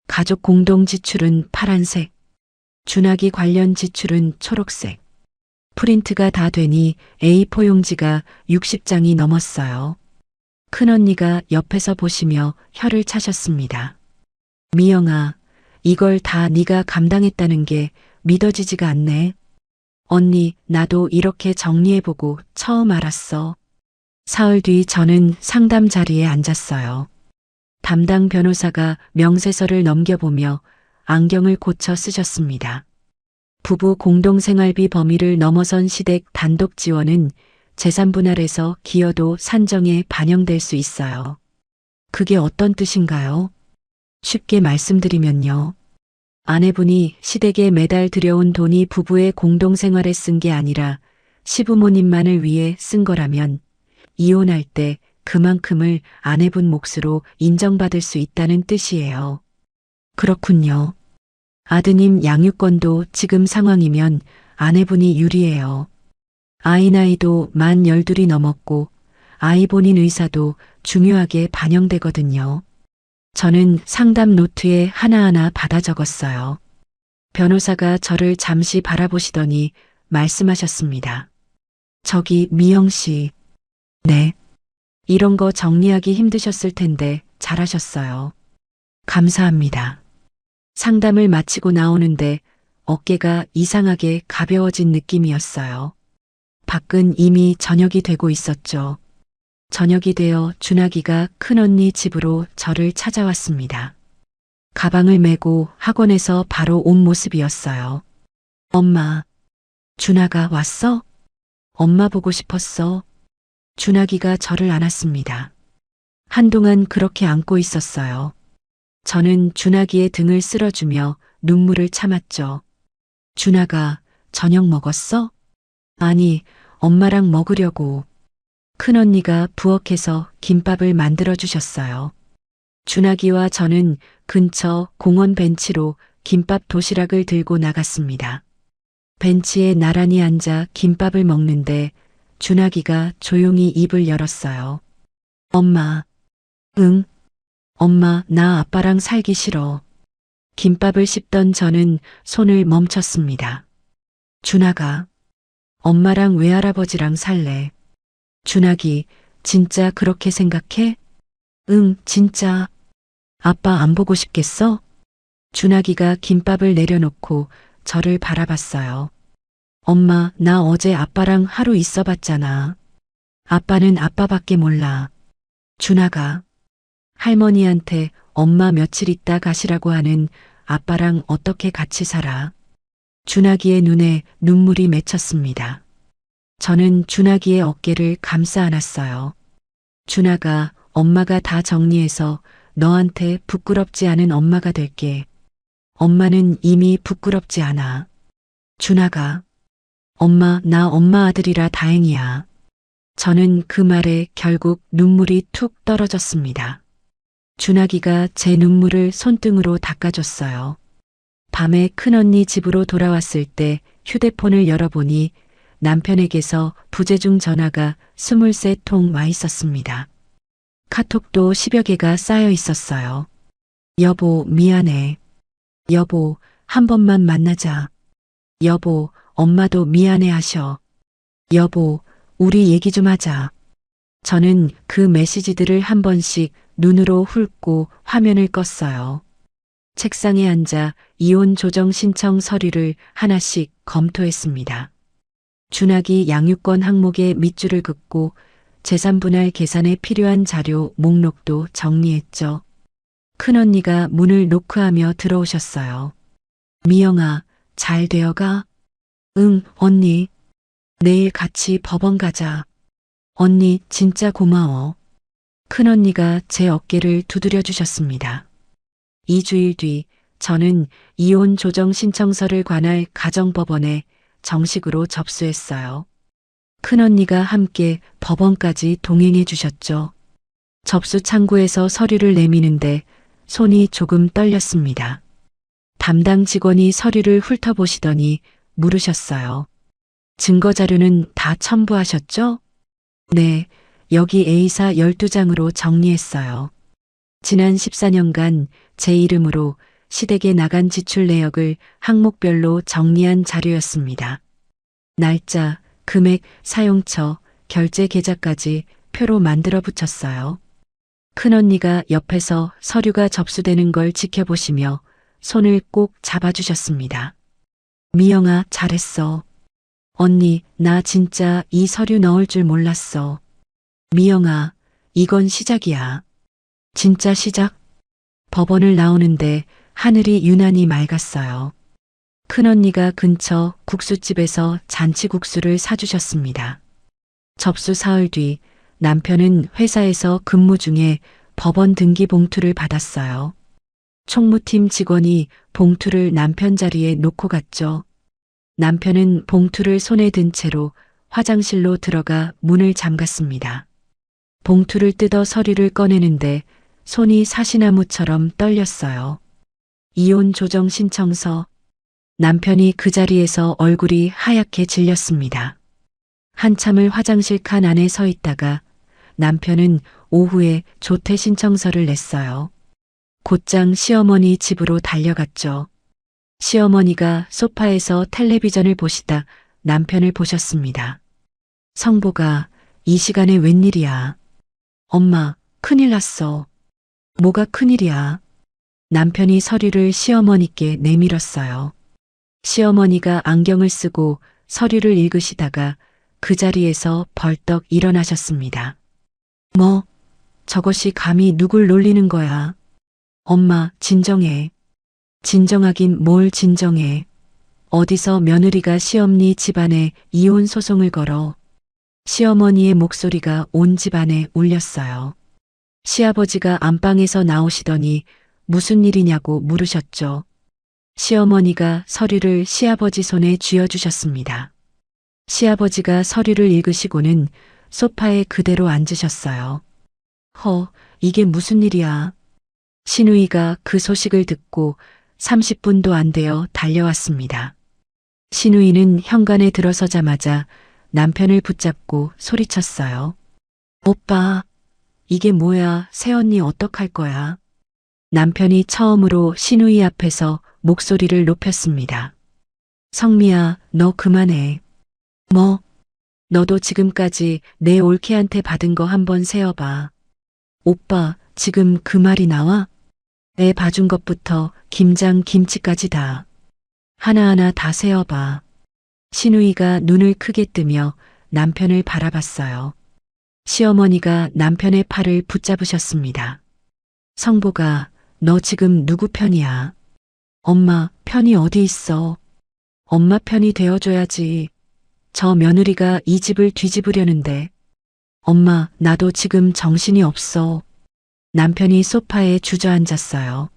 가족 공동 지출은 파란색, 준하기 관련 지출은 초록색. 프린트가 다 되니 A4 용지가 60장이 넘었어요. 큰언니가 옆에서 보시며 혀를 차셨습니다. 미영아, 이걸 다 네가 감당했다는 게 믿어지지가 않네. 언니, 나도 이렇게 정리해보고 처음 알았어. 사흘 뒤 저는 상담 자리에 앉았어요. 담당 변호사가 명세서를 넘겨보며 안경을 고쳐 쓰셨습니다. 부부 공동생활비 범위를 넘어선 시댁 단독 지원은 재산 분할에서 기여도 산정에 반영될 수 있어요. 그게 어떤 뜻인가요? 쉽게 말씀드리면요. 아내분이 시댁에 매달 들여온 돈이 부부의 공동생활에 쓴 게 아니라 시부모님만을 위해 쓴 거라면 이혼할 때 그만큼을 아내분 몫으로 인정받을 수 있다는 뜻이에요. 그렇군요. 아드님 양육권도 지금 상황이면 아내분이 유리해요. 아이 나이도 만 12이 넘었고 아이 본인 의사도 중요하게 반영되거든요. 저는 상담 노트에 하나하나 받아 적었어요. 변호사가 저를 잠시 바라보시더니 말씀하셨습니다. 저기 미영 씨. 네. 이런 거 정리하기 힘드셨을 텐데 잘하셨어요. 감사합니다. 상담을 마치고 나오는데 어깨가 이상하게 가벼워진 느낌이었어요. 밖은 이미 저녁이 되고 있었죠. 저녁이 되어 준하기가 큰언니 집으로 저를 찾아왔습니다. 가방을 메고 학원에서 바로 온 모습이었어요. 엄마, 준하가 왔어? 엄마 보고 싶었어. 준하기가 저를 안았습니다. 한동안 그렇게 안고 있었어요. 저는 준하기의 등을 쓸어주며 눈물을 참았죠. 준하가 저녁 먹었어? 아니, 엄마랑 먹으려고. 큰언니가 부엌에서 김밥을 만들어 주셨어요. 준하기와 저는 근처 공원 벤치로 김밥 도시락을 들고 나갔습니다. 벤치에 나란히 앉아 김밥을 먹는데 준하기가 조용히 입을 열었어요. 엄마. 응? 엄마, 나 아빠랑 살기 싫어. 김밥을 씹던 저는 손을 멈췄습니다. 준하가. 엄마랑 외할아버지랑 살래. 준하기, 진짜 그렇게 생각해? 응, 진짜. 아빠 안 보고 싶겠어? 준하기가 김밥을 내려놓고 저를 바라봤어요. 엄마, 나 어제 아빠랑 하루 있어 봤잖아. 아빠는 아빠밖에 몰라. 준하가. 할머니한테 엄마 며칠 있다 가시라고 하는 아빠랑 어떻게 같이 살아? 준하기의 눈에 눈물이 맺혔습니다. 저는 준하기의 어깨를 감싸 안았어요. 준하가, 엄마가 다 정리해서 너한테 부끄럽지 않은 엄마가 될게. 엄마는 이미 부끄럽지 않아. 준하가. 엄마, 나 엄마 아들이라 다행이야. 저는 그 말에 결국 눈물이 툭 떨어졌습니다. 준하기가 제 눈물을 손등으로 닦아줬어요. 밤에 큰언니 집으로 돌아왔을 때 휴대폰을 열어보니 남편에게서 부재중 전화가 23통 와 있었습니다. 카톡도 10여 개가 쌓여 있었어요. 여보, 미안해. 여보, 한 번만 만나자. 여보, 엄마도 미안해 하셔. 여보, 우리 얘기 좀 하자. 저는 그 메시지들을 한 번씩 눈으로 훑고 화면을 껐어요. 책상에 앉아 이혼 조정 신청 서류를 하나씩 검토했습니다. 준하기 양육권 항목에 밑줄을 긋고 재산 분할 계산에 필요한 자료 목록도 정리했죠. 큰언니가 문을 노크하며 들어오셨어요. 미영아, 잘 되어가? 응, 언니. 내일 같이 법원 가자. 언니, 진짜 고마워. 큰언니가 제 어깨를 두드려 주셨습니다. 2주일 뒤 저는 이혼 조정 신청서를 관할 가정법원에 정식으로 접수했어요. 큰언니가 함께 법원까지 동행해 주셨죠. 접수 창구에서 서류를 내미는데 손이 조금 떨렸습니다. 담당 직원이 서류를 훑어보시더니 물으셨어요. 증거 자료는 다 첨부하셨죠? 네, 여기 A사 12장으로 정리했어요. 지난 14년간 제 이름으로 시댁에 나간 지출 내역을 항목별로 정리한 자료였습니다. 날짜, 금액, 사용처, 결제 계좌까지 표로 만들어 붙였어요. 큰언니가 옆에서 서류가 접수되는 걸 지켜보시며 손을 꼭 잡아주셨습니다. 미영아, 잘했어. 언니, 나 진짜 이 서류 넣을 줄 몰랐어. 미영아, 이건 시작이야. 진짜 시작? 법원을 나오는데 하늘이 유난히 맑았어요. 큰언니가 근처 국수집에서 잔치국수를 사주셨습니다. 접수 사흘 뒤 남편은 회사에서 근무 중에 법원 등기 봉투를 받았어요. 총무팀 직원이 봉투를 남편 자리에 놓고 갔죠. 남편은 봉투를 손에 든 채로 화장실로 들어가 문을 잠갔습니다. 봉투를 뜯어 서류를 꺼내는데 손이 사시나무처럼 떨렸어요. 이혼 조정 신청서. 남편이 그 자리에서 얼굴이 하얗게 질렸습니다. 한참을 화장실 칸 안에 서 있다가 남편은 오후에 조퇴 신청서를 냈어요. 곧장 시어머니 집으로 달려갔죠. 시어머니가 소파에서 텔레비전을 보시다 남편을 보셨습니다. 성보가, 이 시간에 웬일이야? 엄마, 큰일 났어. 뭐가 큰일이야? 남편이 서류를 시어머니께 내밀었어요. 시어머니가 안경을 쓰고 서류를 읽으시다가 그 자리에서 벌떡 일어나셨습니다. 뭐, 저것이 감히 누굴 놀리는 거야? 엄마, 진정해. 진정하긴 뭘 진정해. 어디서 며느리가 시엄니 집안에 이혼 소송을 걸어. 시어머니의 목소리가 온 집안에 울렸어요. 시아버지가 안방에서 나오시더니 무슨 일이냐고 물으셨죠. 시어머니가 서류를 시아버지 손에 쥐어주셨습니다. 시아버지가 서류를 읽으시고는 소파에 그대로 앉으셨어요. 이게 무슨 일이야? 신우이가 그 소식을 듣고 30분도 안 되어 달려왔습니다. 신우이는 현관에 들어서자마자 남편을 붙잡고 소리쳤어요. 오빠, 이게 뭐야? 새언니 어떡할 거야? 남편이 처음으로 신우이 앞에서 목소리를 높였습니다. 성미야, 너 그만해. 뭐? 너도 지금까지 내 올케한테 받은 거 한번 세어봐. 오빠, 지금 그 말이 나와? 애 봐준 것부터 김장 김치까지 다. 하나하나 다 세어봐. 신우이가 눈을 크게 뜨며 남편을 바라봤어요. 시어머니가 남편의 팔을 붙잡으셨습니다. 성보가, 너 지금 누구 편이야? 엄마 편이 어디 있어? 엄마 편이 되어줘야지. 저 며느리가 이 집을 뒤집으려는데. 엄마, 나도 지금 정신이 없어. 남편이 소파에 주저앉았어요.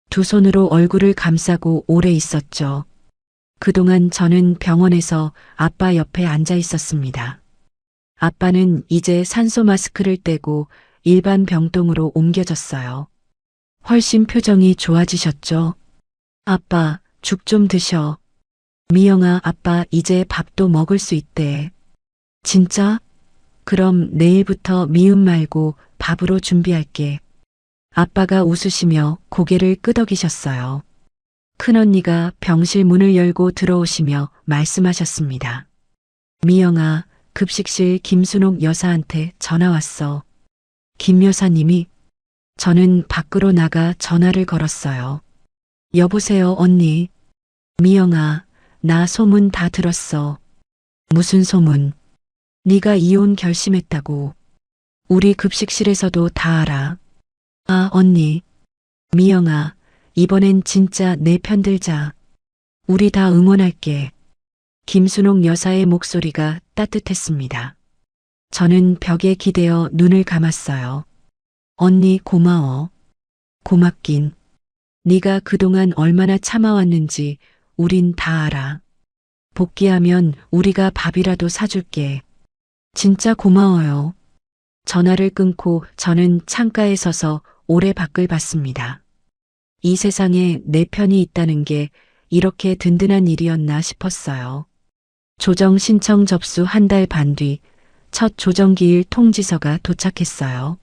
두 손으로 얼굴을 감싸고 오래 있었죠. 그동안 저는 병원에서 아빠 옆에 앉아 있었습니다. 아빠는 이제 산소 마스크를 떼고 일반 병동으로 옮겨졌어요. 훨씬 표정이 좋아지셨죠? 아빠, 죽 좀 드셔. 미영아, 아빠 이제 밥도 먹을 수 있대. 진짜? 그럼 내일부터 미음 말고 밥으로 준비할게. 아빠가 웃으시며 고개를 끄덕이셨어요. 큰언니가 병실 문을 열고 들어오시며 말씀하셨습니다. 미영아, 급식실 김순옥 여사한테 전화 왔어. 김 여사님이? 저는 밖으로 나가 전화를 걸었어요. 여보세요, 언니. 미영아, 나 소문 다 들었어. 무슨 소문? 네가 이혼 결심했다고. 우리 급식실에서도 다 알아. 아, 언니. 미영아, 이번엔 진짜 내 편 들자. 우리 다 응원할게. 김순옥 여사의 목소리가 따뜻했습니다. 저는 벽에 기대어 눈을 감았어요. 언니 고마워. 고맙긴. 네가 그동안 얼마나 참아왔는지 우린 다 알아. 복귀하면 우리가 밥이라도 사줄게. 진짜 고마워요. 전화를 끊고 저는 창가에 서서 오래 밖을 봤습니다. 이 세상에 내 편이 있다는 게 이렇게 든든한 일이었나 싶었어요. 조정 신청 접수 한 달 반 뒤 첫 조정기일 통지서가 도착했어요.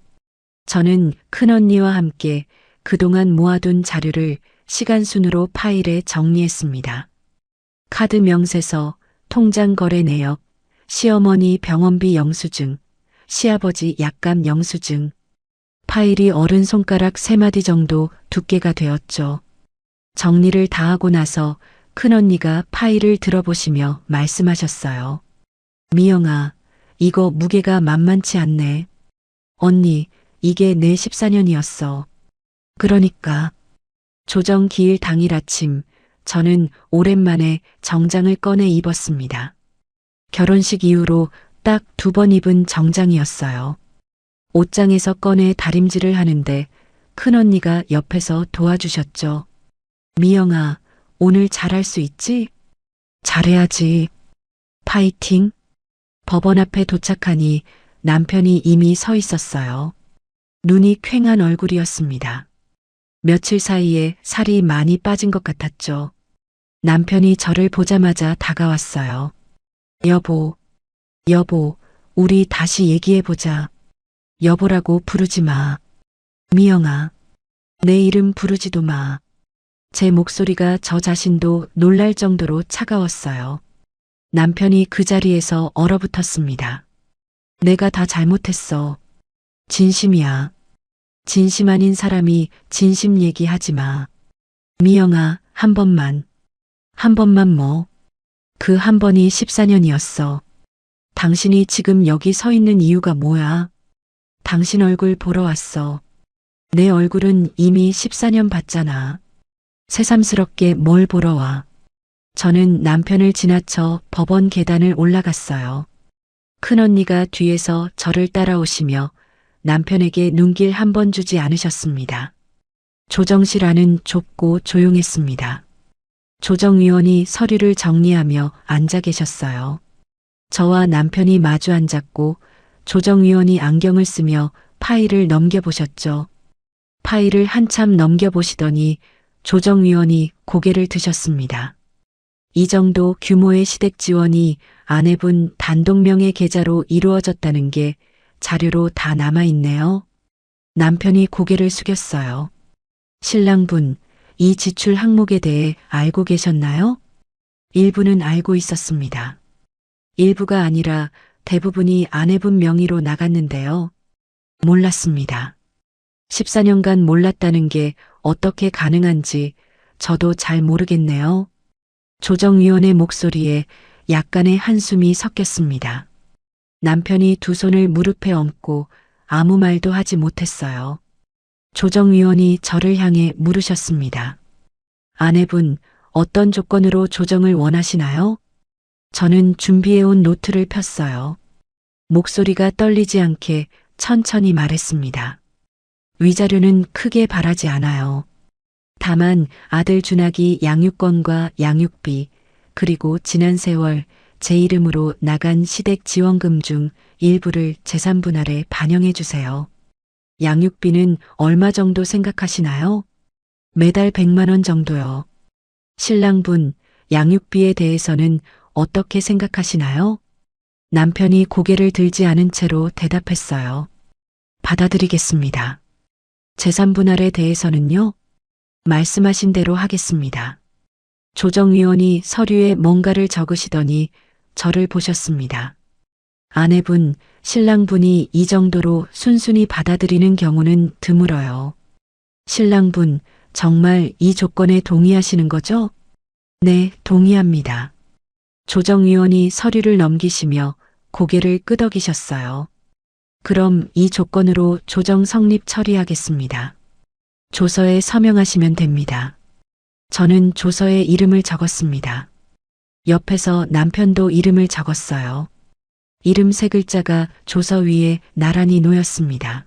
저는 큰언니와 함께 그동안 모아둔 자료를 시간순으로 파일에 정리했습니다. 카드 명세서, 통장 거래 내역, 시어머니 병원비 영수증, 시아버지 약감 영수증. 파일이 어른 손가락 3마디 정도 두께가 되었죠. 정리를 다 하고 나서 큰언니가 파일을 들어보시며 말씀하셨어요. 미영아, 이거 무게가 만만치 않네. 언니, 이게 내 14년이었어. 그러니까 조정 기일 당일 아침 저는 오랜만에 정장을 꺼내 입었습니다. 결혼식 이후로 딱 2번 입은 정장이었어요. 옷장에서 꺼내 다림질을 하는데 큰언니가 옆에서 도와주셨죠. 미영아, 오늘 잘할 수 있지? 잘해야지. 파이팅. 법원 앞에 도착하니 남편이 이미 서 있었어요. 눈이 퀭한 얼굴이었습니다. 며칠 사이에 살이 많이 빠진 것 같았죠. 남편이 저를 보자마자 다가왔어요. 여보, 우리 다시 얘기해보자. 여보라고 부르지 마. 미영아, 내 이름 부르지도 마. 제 목소리가 저 자신도 놀랄 정도로 차가웠어요. 남편이 그 자리에서 얼어붙었습니다. 내가 다 잘못했어. 진심이야. 진심 아닌 사람이 진심 얘기하지 마. 미영아, 한 번만 뭐. 그 한 번이 14년이었어. 당신이 지금 여기 서 있는 이유가 뭐야? 당신 얼굴 보러 왔어. 내 얼굴은 이미 14년 봤잖아. 새삼스럽게 뭘 보러 와. 저는 남편을 지나쳐 법원 계단을 올라갔어요. 큰언니가 뒤에서 저를 따라오시며 남편에게 눈길 한 번 주지 않으셨습니다. 조정실 안은 좁고 조용했습니다. 조정위원이 서류를 정리하며 앉아 계셨어요. 저와 남편이 마주 앉았고 조정위원이 안경을 쓰며 파일을 넘겨보셨죠. 파일을 한참 넘겨보시더니 조정위원이 고개를 드셨습니다. 이 정도 규모의 시댁 지원이 아내분 단독명의 계좌로 이루어졌다는 게 자료로 다 남아있네요. 남편이 고개를 숙였어요. 신랑분, 이 지출 항목에 대해 알고 계셨나요? 일부는 알고 있었습니다. 일부가 아니라 대부분이 아내분 명의로 나갔는데요. 몰랐습니다. 14년간 몰랐다는 게 어떻게 가능한지 저도 잘 모르겠네요. 조정위원의 목소리에 약간의 한숨이 섞였습니다. 남편이 두 손을 무릎에 얹고 아무 말도 하지 못했어요. 조정위원이 저를 향해 물으셨습니다. 아내분, 어떤 조건으로 조정을 원하시나요? 저는 준비해온 노트를 폈어요. 목소리가 떨리지 않게 천천히 말했습니다. 위자료는 크게 바라지 않아요. 다만 아들 준학이 양육권과 양육비, 그리고 지난 세월 제 이름으로 나간 시댁 지원금 중 일부를 재산 분할에 반영해 주세요. 양육비는 얼마 정도 생각하시나요? 매달 100만 원 정도요. 신랑분, 양육비에 대해서는 어떻게 생각하시나요? 남편이 고개를 들지 않은 채로 대답했어요. 받아들이겠습니다. 재산 분할에 대해서는요? 말씀하신 대로 하겠습니다. 조정위원이 서류에 뭔가를 적으시더니 저를 보셨습니다. 아내분, 신랑분이 이 정도로 순순히 받아들이는 경우는 드물어요. 신랑분, 정말 이 조건에 동의하시는 거죠? 네, 동의합니다. 조정위원이 서류를 넘기시며 고개를 끄덕이셨어요. 그럼 이 조건으로 조정 성립 처리하겠습니다. 조서에 서명하시면 됩니다. 저는 조서에 이름을 적었습니다. 옆에서 남편도 이름을 적었어요. 이름 3글자가 조서 위에 나란히 놓였습니다.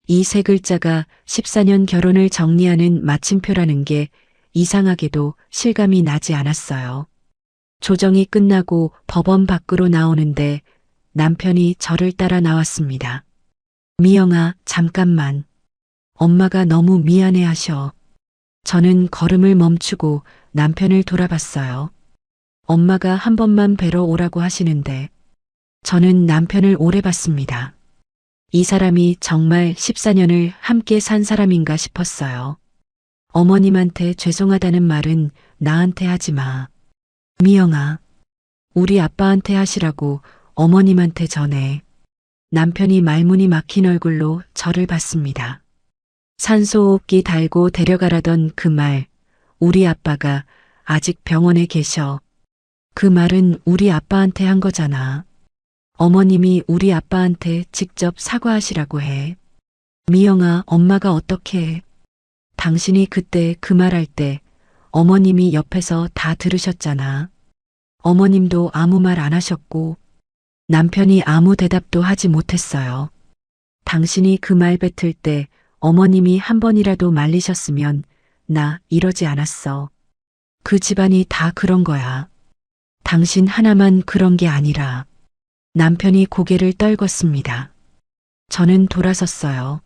이 3글자가 14년 결혼을 정리하는 마침표라는 게 이상하게도 실감이 나지 않았어요. 조정이 끝나고 법원 밖으로 나오는데 남편이 저를 따라 나왔습니다. 미영아, 잠깐만. 엄마가 너무 미안해 하셔. 저는 걸음을 멈추고 남편을 돌아봤어요. 엄마가 한 번만 뵈러 오라고 하시는데 저는 남편을 오래 봤습니다. 이 사람이 정말 14년을 함께 산 사람인가 싶었어요. 어머님한테 죄송하다는 말은 나한테 하지 마. 미영아, 우리 아빠한테 하시라고 어머님한테 전해. 남편이 말문이 막힌 얼굴로 저를 봤습니다. 산소호흡기 달고 데려가라던 그 말, 우리 아빠가 아직 병원에 계셔. 그 말은 우리 아빠한테 한 거잖아. 어머님이 우리 아빠한테 직접 사과하시라고 해. 미영아, 엄마가 어떻게 해? 당신이 그때 그 말할 때 어머님이 옆에서 다 들으셨잖아. 어머님도 아무 말 안 하셨고 남편이 아무 대답도 하지 못했어요. 당신이 그 말 뱉을 때 어머님이 한 번이라도 말리셨으면 나 이러지 않았어. 그 집안이 다 그런 거야. 당신 하나만 그런 게 아니라. 남편이 고개를 떨궜습니다. 저는 돌아섰어요.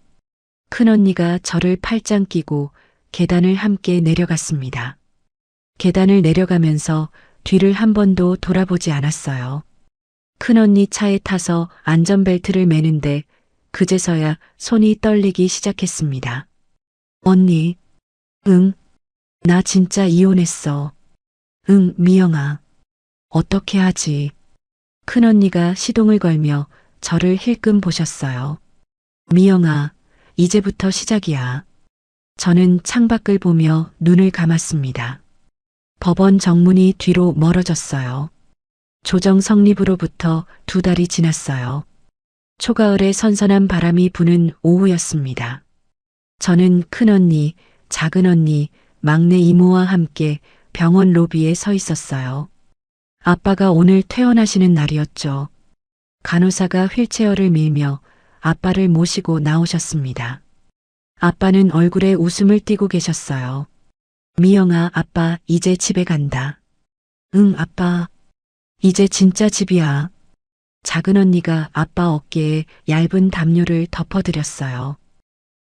큰언니가 저를 팔짱 끼고 계단을 함께 내려갔습니다. 계단을 내려가면서 뒤를 한 번도 돌아보지 않았어요. 큰언니 차에 타서 안전벨트를 매는데 그제서야 손이 떨리기 시작했습니다. 언니, 응, 나 진짜 이혼했어. 응, 미영아. 어떻게 하지? 큰언니가 시동을 걸며 저를 힐끔 보셨어요. 미영아, 이제부터 시작이야. 저는 창밖을 보며 눈을 감았습니다. 법원 정문이 뒤로 멀어졌어요. 조정 성립으로부터 2달이 지났어요. 초가을에 선선한 바람이 부는 오후였습니다. 저는 큰언니, 작은언니, 막내 이모와 함께 병원 로비에 서 있었어요. 아빠가 오늘 퇴원하시는 날이었죠. 간호사가 휠체어를 밀며 아빠를 모시고 나오셨습니다. 아빠는 얼굴에 웃음을 띠고 계셨어요. 미영아, 아빠 이제 집에 간다. 응, 아빠. 이제 진짜 집이야. 작은 언니가 아빠 어깨에 얇은 담요를 덮어드렸어요.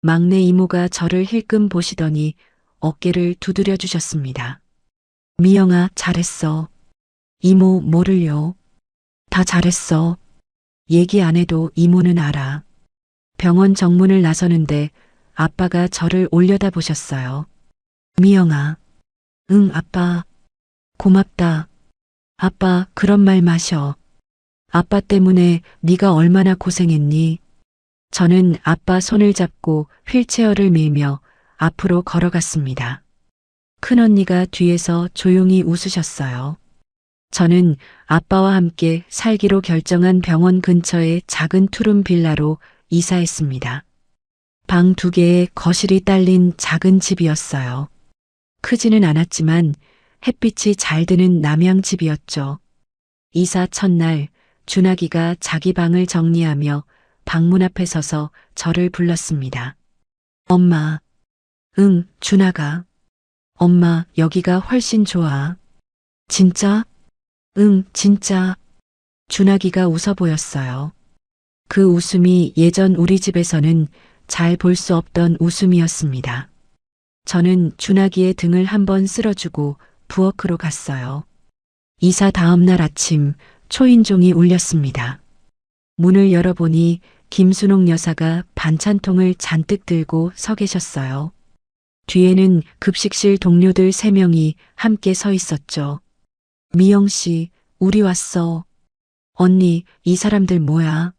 막내 이모가 저를 힐끔 보시더니 어깨를 두드려 주셨습니다. 미영아, 잘했어. 이모, 뭐를요? 다 잘했어. 얘기 안 해도 이모는 알아. 병원 정문을 나서는데 아빠가 저를 올려다 보셨어요. 미영아. 응, 아빠. 고맙다. 아빠, 그런 말 마셔. 아빠 때문에 네가 얼마나 고생했니? 저는 아빠 손을 잡고 휠체어를 밀며 앞으로 걸어갔습니다. 큰언니가 뒤에서 조용히 웃으셨어요. 저는 아빠와 함께 살기로 결정한 병원 근처의 작은 투룸 빌라로 이사했습니다. 방 2개에 거실이 딸린 작은 집이었어요. 크지는 않았지만 햇빛이 잘 드는 남양집이었죠. 이사 첫날 준하기가 자기 방을 정리하며 방문 앞에 서서 저를 불렀습니다. 엄마. 응, 준하가. 엄마, 여기가 훨씬 좋아. 진짜? 응, 진짜. 준하기가 웃어 보였어요. 그 웃음이 예전 우리 집에서는 잘 볼 수 없던 웃음이었습니다. 저는 준하기의 등을 한번 쓸어주고 부엌으로 갔어요. 이사 다음 날 아침 초인종이 울렸습니다. 문을 열어보니 김순옥 여사가 반찬통을 잔뜩 들고 서 계셨어요. 뒤에는 급식실 동료들 3명이 함께 서 있었죠. 미영 씨, 우리 왔어. 언니, 이 사람들 뭐야?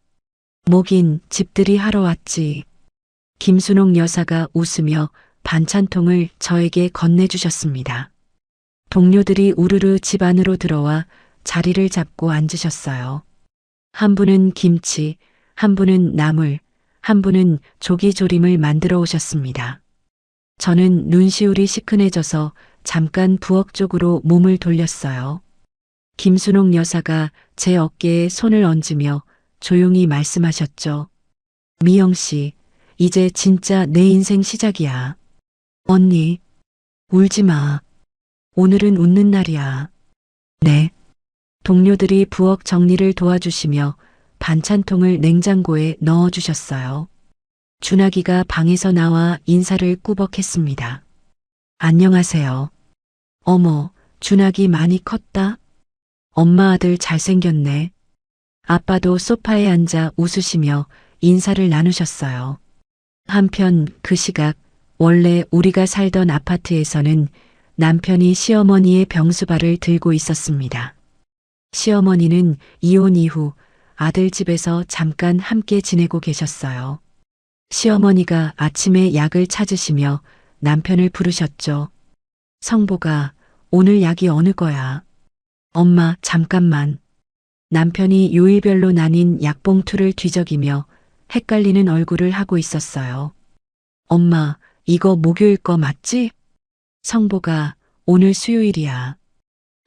뭐긴 집들이 하러 왔지. 김순옥 여사가 웃으며 반찬통을 저에게 건네주셨습니다. 동료들이 우르르 집 안으로 들어와 자리를 잡고 앉으셨어요. 한 분은 김치, 한 분은 나물, 한 분은 조기조림을 만들어 오셨습니다. 저는 눈시울이 시큰해져서 잠깐 부엌 쪽으로 몸을 돌렸어요. 김순옥 여사가 제 어깨에 손을 얹으며 조용히 말씀하셨죠. 미영 씨, 이제 진짜 내 인생 시작이야. 언니, 울지 마. 오늘은 웃는 날이야. 네. 동료들이 부엌 정리를 도와주시며 반찬통을 냉장고에 넣어주셨어요. 준하기가 방에서 나와 인사를 꾸벅했습니다. 안녕하세요. 어머, 준하기 많이 컸다? 엄마 아들 잘생겼네. 아빠도 소파에 앉아 웃으시며 인사를 나누셨어요. 한편 그 시각 원래 우리가 살던 아파트에서는 남편이 시어머니의 병수발을 들고 있었습니다. 시어머니는 이혼 이후 아들 집에서 잠깐 함께 지내고 계셨어요. 시어머니가 아침에 약을 찾으시며 남편을 부르셨죠. 성보가 오늘 약이 어느 거야? 엄마, 잠깐만. 남편이 요일별로 나뉜 약봉투를 뒤적이며 헷갈리는 얼굴을 하고 있었어요. 엄마, 이거 목요일 거 맞지? 성보가 오늘 수요일이야.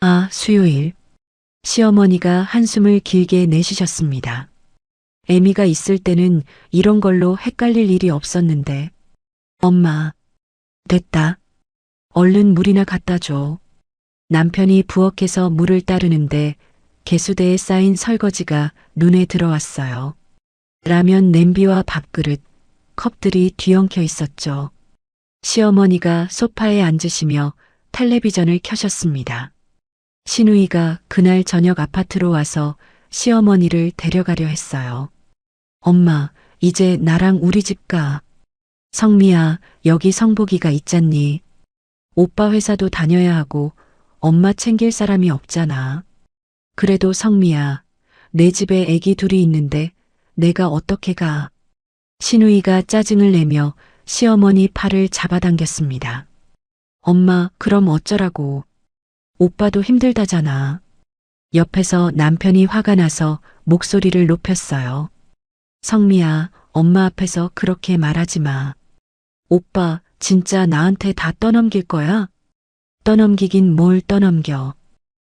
아, 수요일. 시어머니가 한숨을 길게 내쉬셨습니다. 애미가 있을 때는 이런 걸로 헷갈릴 일이 없었는데. 엄마, 됐다. 얼른 물이나 갖다 줘. 남편이 부엌에서 물을 따르는데 개수대에 쌓인 설거지가 눈에 들어왔어요. 라면 냄비와 밥그릇, 컵들이 뒤엉켜 있었죠. 시어머니가 소파에 앉으시며 텔레비전을 켜셨습니다. 신우이가 그날 저녁 아파트로 와서 시어머니를 데려가려 했어요. 엄마, 이제 나랑 우리 집 가. 성미야, 여기 성복이가 있잖니. 오빠 회사도 다녀야 하고 엄마 챙길 사람이 없잖아. 그래도 성미야, 내 집에 애기 둘이 있는데 내가 어떻게 가. 신우이가 짜증을 내며 시어머니 팔을 잡아당겼습니다. 엄마, 그럼 어쩌라고. 오빠도 힘들다잖아. 옆에서 남편이 화가 나서 목소리를 높였어요. 성미야, 엄마 앞에서 그렇게 말하지 마. 오빠, 진짜 나한테 다 떠넘길 거야? 떠넘기긴 뭘 떠넘겨.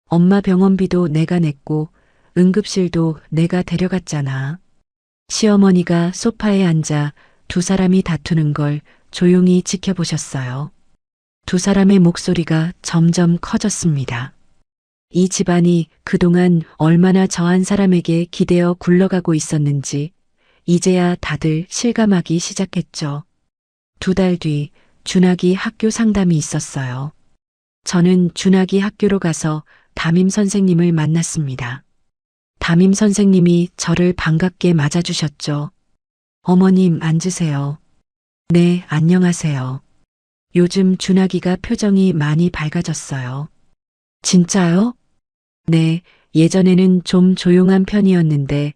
엄마 병원비도 내가 냈고 응급실도 내가 데려갔잖아. 시어머니가 소파에 앉아 두 사람이 다투는 걸 조용히 지켜보셨어요. 두 사람의 목소리가 점점 커졌습니다. 이 집안이 그동안 얼마나 저 한 사람에게 기대어 굴러가고 있었는지 이제야 다들 실감하기 시작했죠. 2달 뒤 준학이 학교 상담이 있었어요. 저는 준학이 학교로 가서 담임 선생님을 만났습니다. 담임 선생님이 저를 반갑게 맞아주셨죠. 어머님 앉으세요. 네, 안녕하세요. 요즘 준학이가 표정이 많이 밝아졌어요. 진짜요? 네, 예전에는 좀 조용한 편이었는데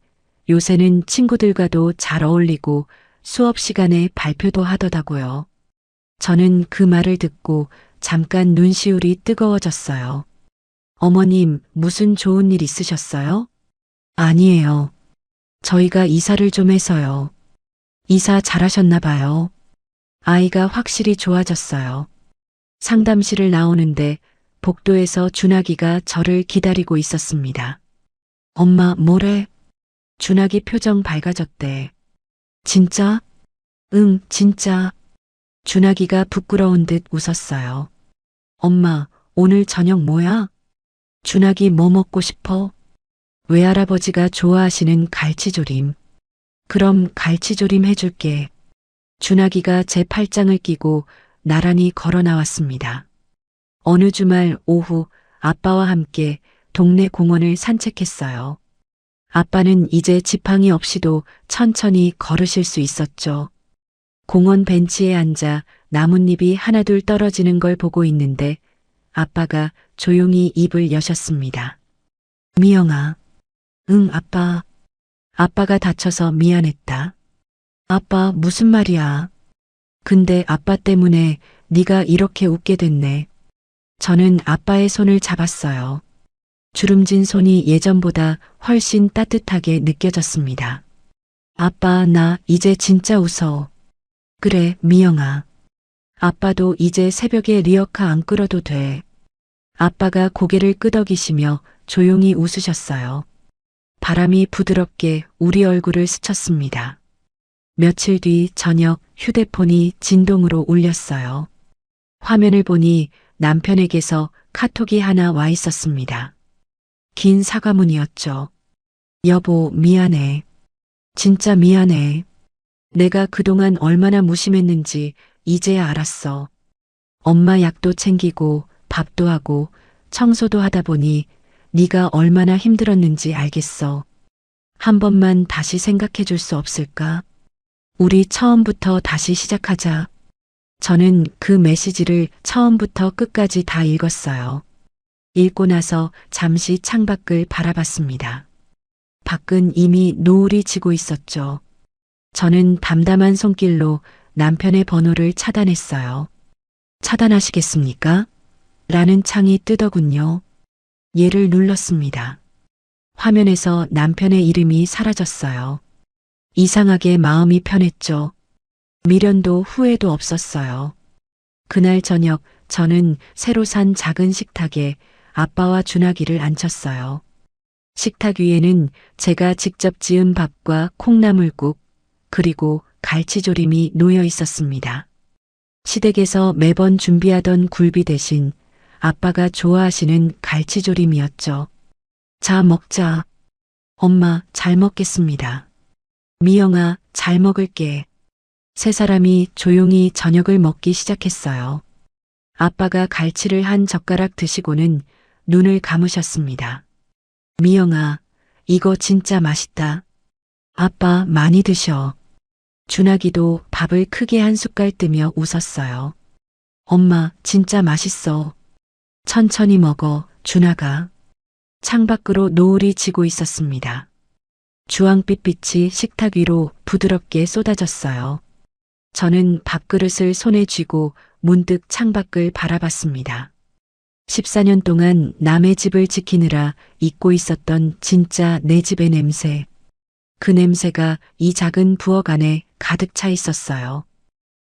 요새는 친구들과도 잘 어울리고 수업 시간에 발표도 하더라고요. 저는 그 말을 듣고 잠깐 눈시울이 뜨거워졌어요. 어머님, 무슨 좋은 일 있으셨어요? 아니에요. 저희가 이사를 좀 해서요. 이사 잘하셨나 봐요. 아이가 확실히 좋아졌어요. 상담실을 나오는데 복도에서 준학이가 저를 기다리고 있었습니다. 엄마, 뭐래? 준학이 표정 밝아졌대. 진짜? 응, 진짜. 준학이가 부끄러운 듯 웃었어요. 엄마, 오늘 저녁 뭐야? 준학이 뭐 먹고 싶어? 외할아버지가 좋아하시는 갈치조림. 그럼 갈치조림 해줄게. 준학이가 제 팔짱을 끼고 나란히 걸어 나왔습니다. 어느 주말 오후 아빠와 함께 동네 공원을 산책했어요. 아빠는 이제 지팡이 없이도 천천히 걸으실 수 있었죠. 공원 벤치에 앉아 나뭇잎이 하나둘 떨어지는 걸 보고 있는데 아빠가 조용히 입을 여셨습니다. 미영아. 응, 아빠. 아빠가 다쳐서 미안했다. 아빠, 무슨 말이야. 근데 아빠 때문에 네가 이렇게 웃게 됐네. 저는 아빠의 손을 잡았어요. 주름진 손이 예전보다 훨씬 따뜻하게 느껴졌습니다. 아빠, 나 이제 진짜 웃어. 그래, 미영아. 아빠도 이제 새벽에 리어카 안 끌어도 돼. 아빠가 고개를 끄덕이시며 조용히 웃으셨어요. 바람이 부드럽게 우리 얼굴을 스쳤습니다. 며칠 뒤 저녁 휴대폰이 진동으로 울렸어요. 화면을 보니 남편에게서 카톡이 하나 와 있었습니다. 긴 사과문이었죠. 여보, 미안해. 진짜 미안해. 내가 그동안 얼마나 무심했는지 이제야 알았어. 엄마 약도 챙기고 밥도 하고 청소도 하다 보니 네가 얼마나 힘들었는지 알겠어. 한 번만 다시 생각해 줄 수 없을까? 우리 처음부터 다시 시작하자. 저는 그 메시지를 처음부터 끝까지 다 읽었어요. 읽고 나서 잠시 창밖을 바라봤습니다. 밖은 이미 노을이 지고 있었죠. 저는 담담한 손길로 남편의 번호를 차단했어요. 차단하시겠습니까? 라는 창이 뜨더군요. 얘를 눌렀습니다. 화면에서 남편의 이름이 사라졌어요. 이상하게 마음이 편했죠. 미련도 후회도 없었어요. 그날 저녁 저는 새로 산 작은 식탁에 아빠와 준하기를 앉혔어요. 식탁 위에는 제가 직접 지은 밥과 콩나물국, 그리고 갈치조림이 놓여 있었습니다. 시댁에서 매번 준비하던 굴비 대신 아빠가 좋아하시는 갈치조림이었죠. 자, 먹자. 엄마, 잘 먹겠습니다. 미영아, 잘 먹을게. 세 사람이 조용히 저녁을 먹기 시작했어요. 아빠가 갈치를 한 젓가락 드시고는 눈을 감으셨습니다. 미영아, 이거 진짜 맛있다. 아빠 많이 드셔. 준하기도 밥을 크게 한 숟갈 뜨며 웃었어요. 엄마, 진짜 맛있어. 천천히 먹어, 준하가. 창밖으로 노을이 지고 있었습니다. 주황빛 빛이 식탁 위로 부드럽게 쏟아졌어요. 저는 밥그릇을 손에 쥐고 문득 창밖을 바라봤습니다. 14년 동안 남의 집을 지키느라 잊고 있었던 진짜 내 집의 냄새. 그 냄새가 이 작은 부엌 안에 가득 차 있었어요.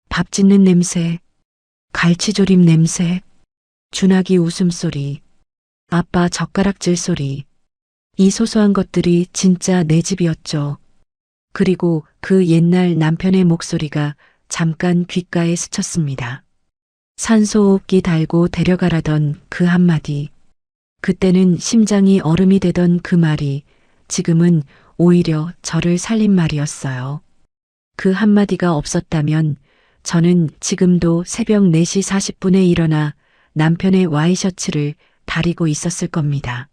밥 짓는 냄새, 갈치조림 냄새, 준하기 웃음소리, 아빠 젓가락질 소리. 이 소소한 것들이 진짜 내 집이었죠. 그리고 그 옛날 남편의 목소리가 잠깐 귓가에 스쳤습니다. 산소호흡기 달고 데려가라던 그 한마디. 그때는 심장이 얼음이 되던 그 말이 지금은 오히려 저를 살린 말이었어요. 그 한마디가 없었다면 저는 지금도 새벽 4시 40분에 일어나 남편의 와이셔츠를 다리고 있었을 겁니다.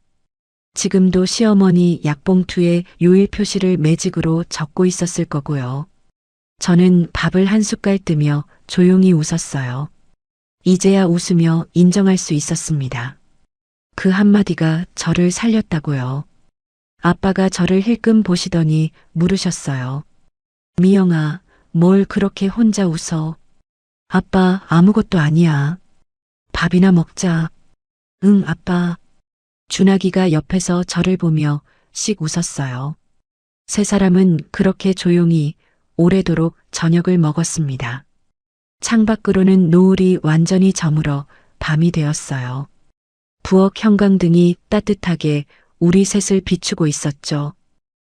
지금도 시어머니 약봉투에 요일 표시를 매직으로 적고 있었을 거고요. 저는 밥을 한 숟갈 뜨며 조용히 웃었어요. 이제야 웃으며 인정할 수 있었습니다. 그 한마디가 저를 살렸다고요. 아빠가 저를 힐끔 보시더니 물으셨어요. 미영아, 뭘 그렇게 혼자 웃어? 아빠 아무것도 아니야. 밥이나 먹자. 응, 아빠. 준하기가 옆에서 저를 보며 씩 웃었어요. 세 사람은 그렇게 조용히 오래도록 저녁을 먹었습니다. 창밖으로는 노을이 완전히 저물어 밤이 되었어요. 부엌 형광등이 따뜻하게 우리 셋을 비추고 있었죠.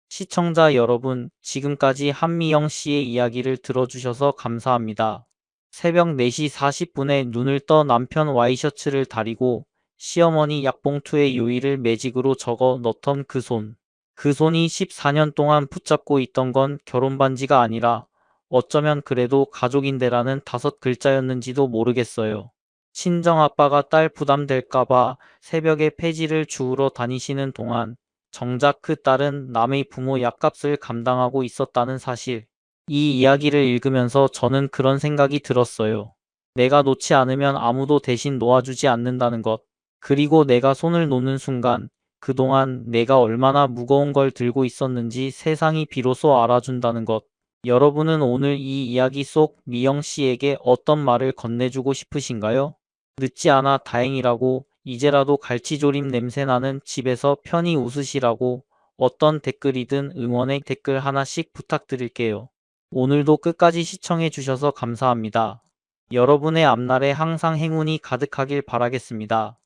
시청자 여러분, 지금까지 한미영 씨의 이야기를 들어주셔서 감사합니다. 새벽 4시 40분에 눈을 떠 남편 와이셔츠를 다리고 시어머니 약봉투에 요일을 매직으로 적어 넣던 그 손. 그 손이 14년 동안 붙잡고 있던 건 결혼 반지가 아니라 어쩌면 그래도 가족인데라는 5글자였는지도 모르겠어요. 친정아빠가 딸 부담될까봐 새벽에 폐지를 주우러 다니시는 동안 정작 그 딸은 남의 부모 약값을 감당하고 있었다는 사실. 이 이야기를 읽으면서 저는 그런 생각이 들었어요. 내가 놓지 않으면 아무도 대신 놓아주지 않는다는 것. 그리고 내가 손을 놓는 순간 그동안 내가 얼마나 무거운 걸 들고 있었는지 세상이 비로소 알아준다는 것. 여러분은 오늘 이 이야기 속 미영 씨에게 어떤 말을 건네주고 싶으신가요? 늦지 않아 다행이라고, 이제라도 갈치조림 냄새나는 집에서 편히 웃으시라고, 어떤 댓글이든 응원의 댓글 하나씩 부탁드릴게요. 오늘도 끝까지 시청해 주셔서 감사합니다. 여러분의 앞날에 항상 행운이 가득하길 바라겠습니다.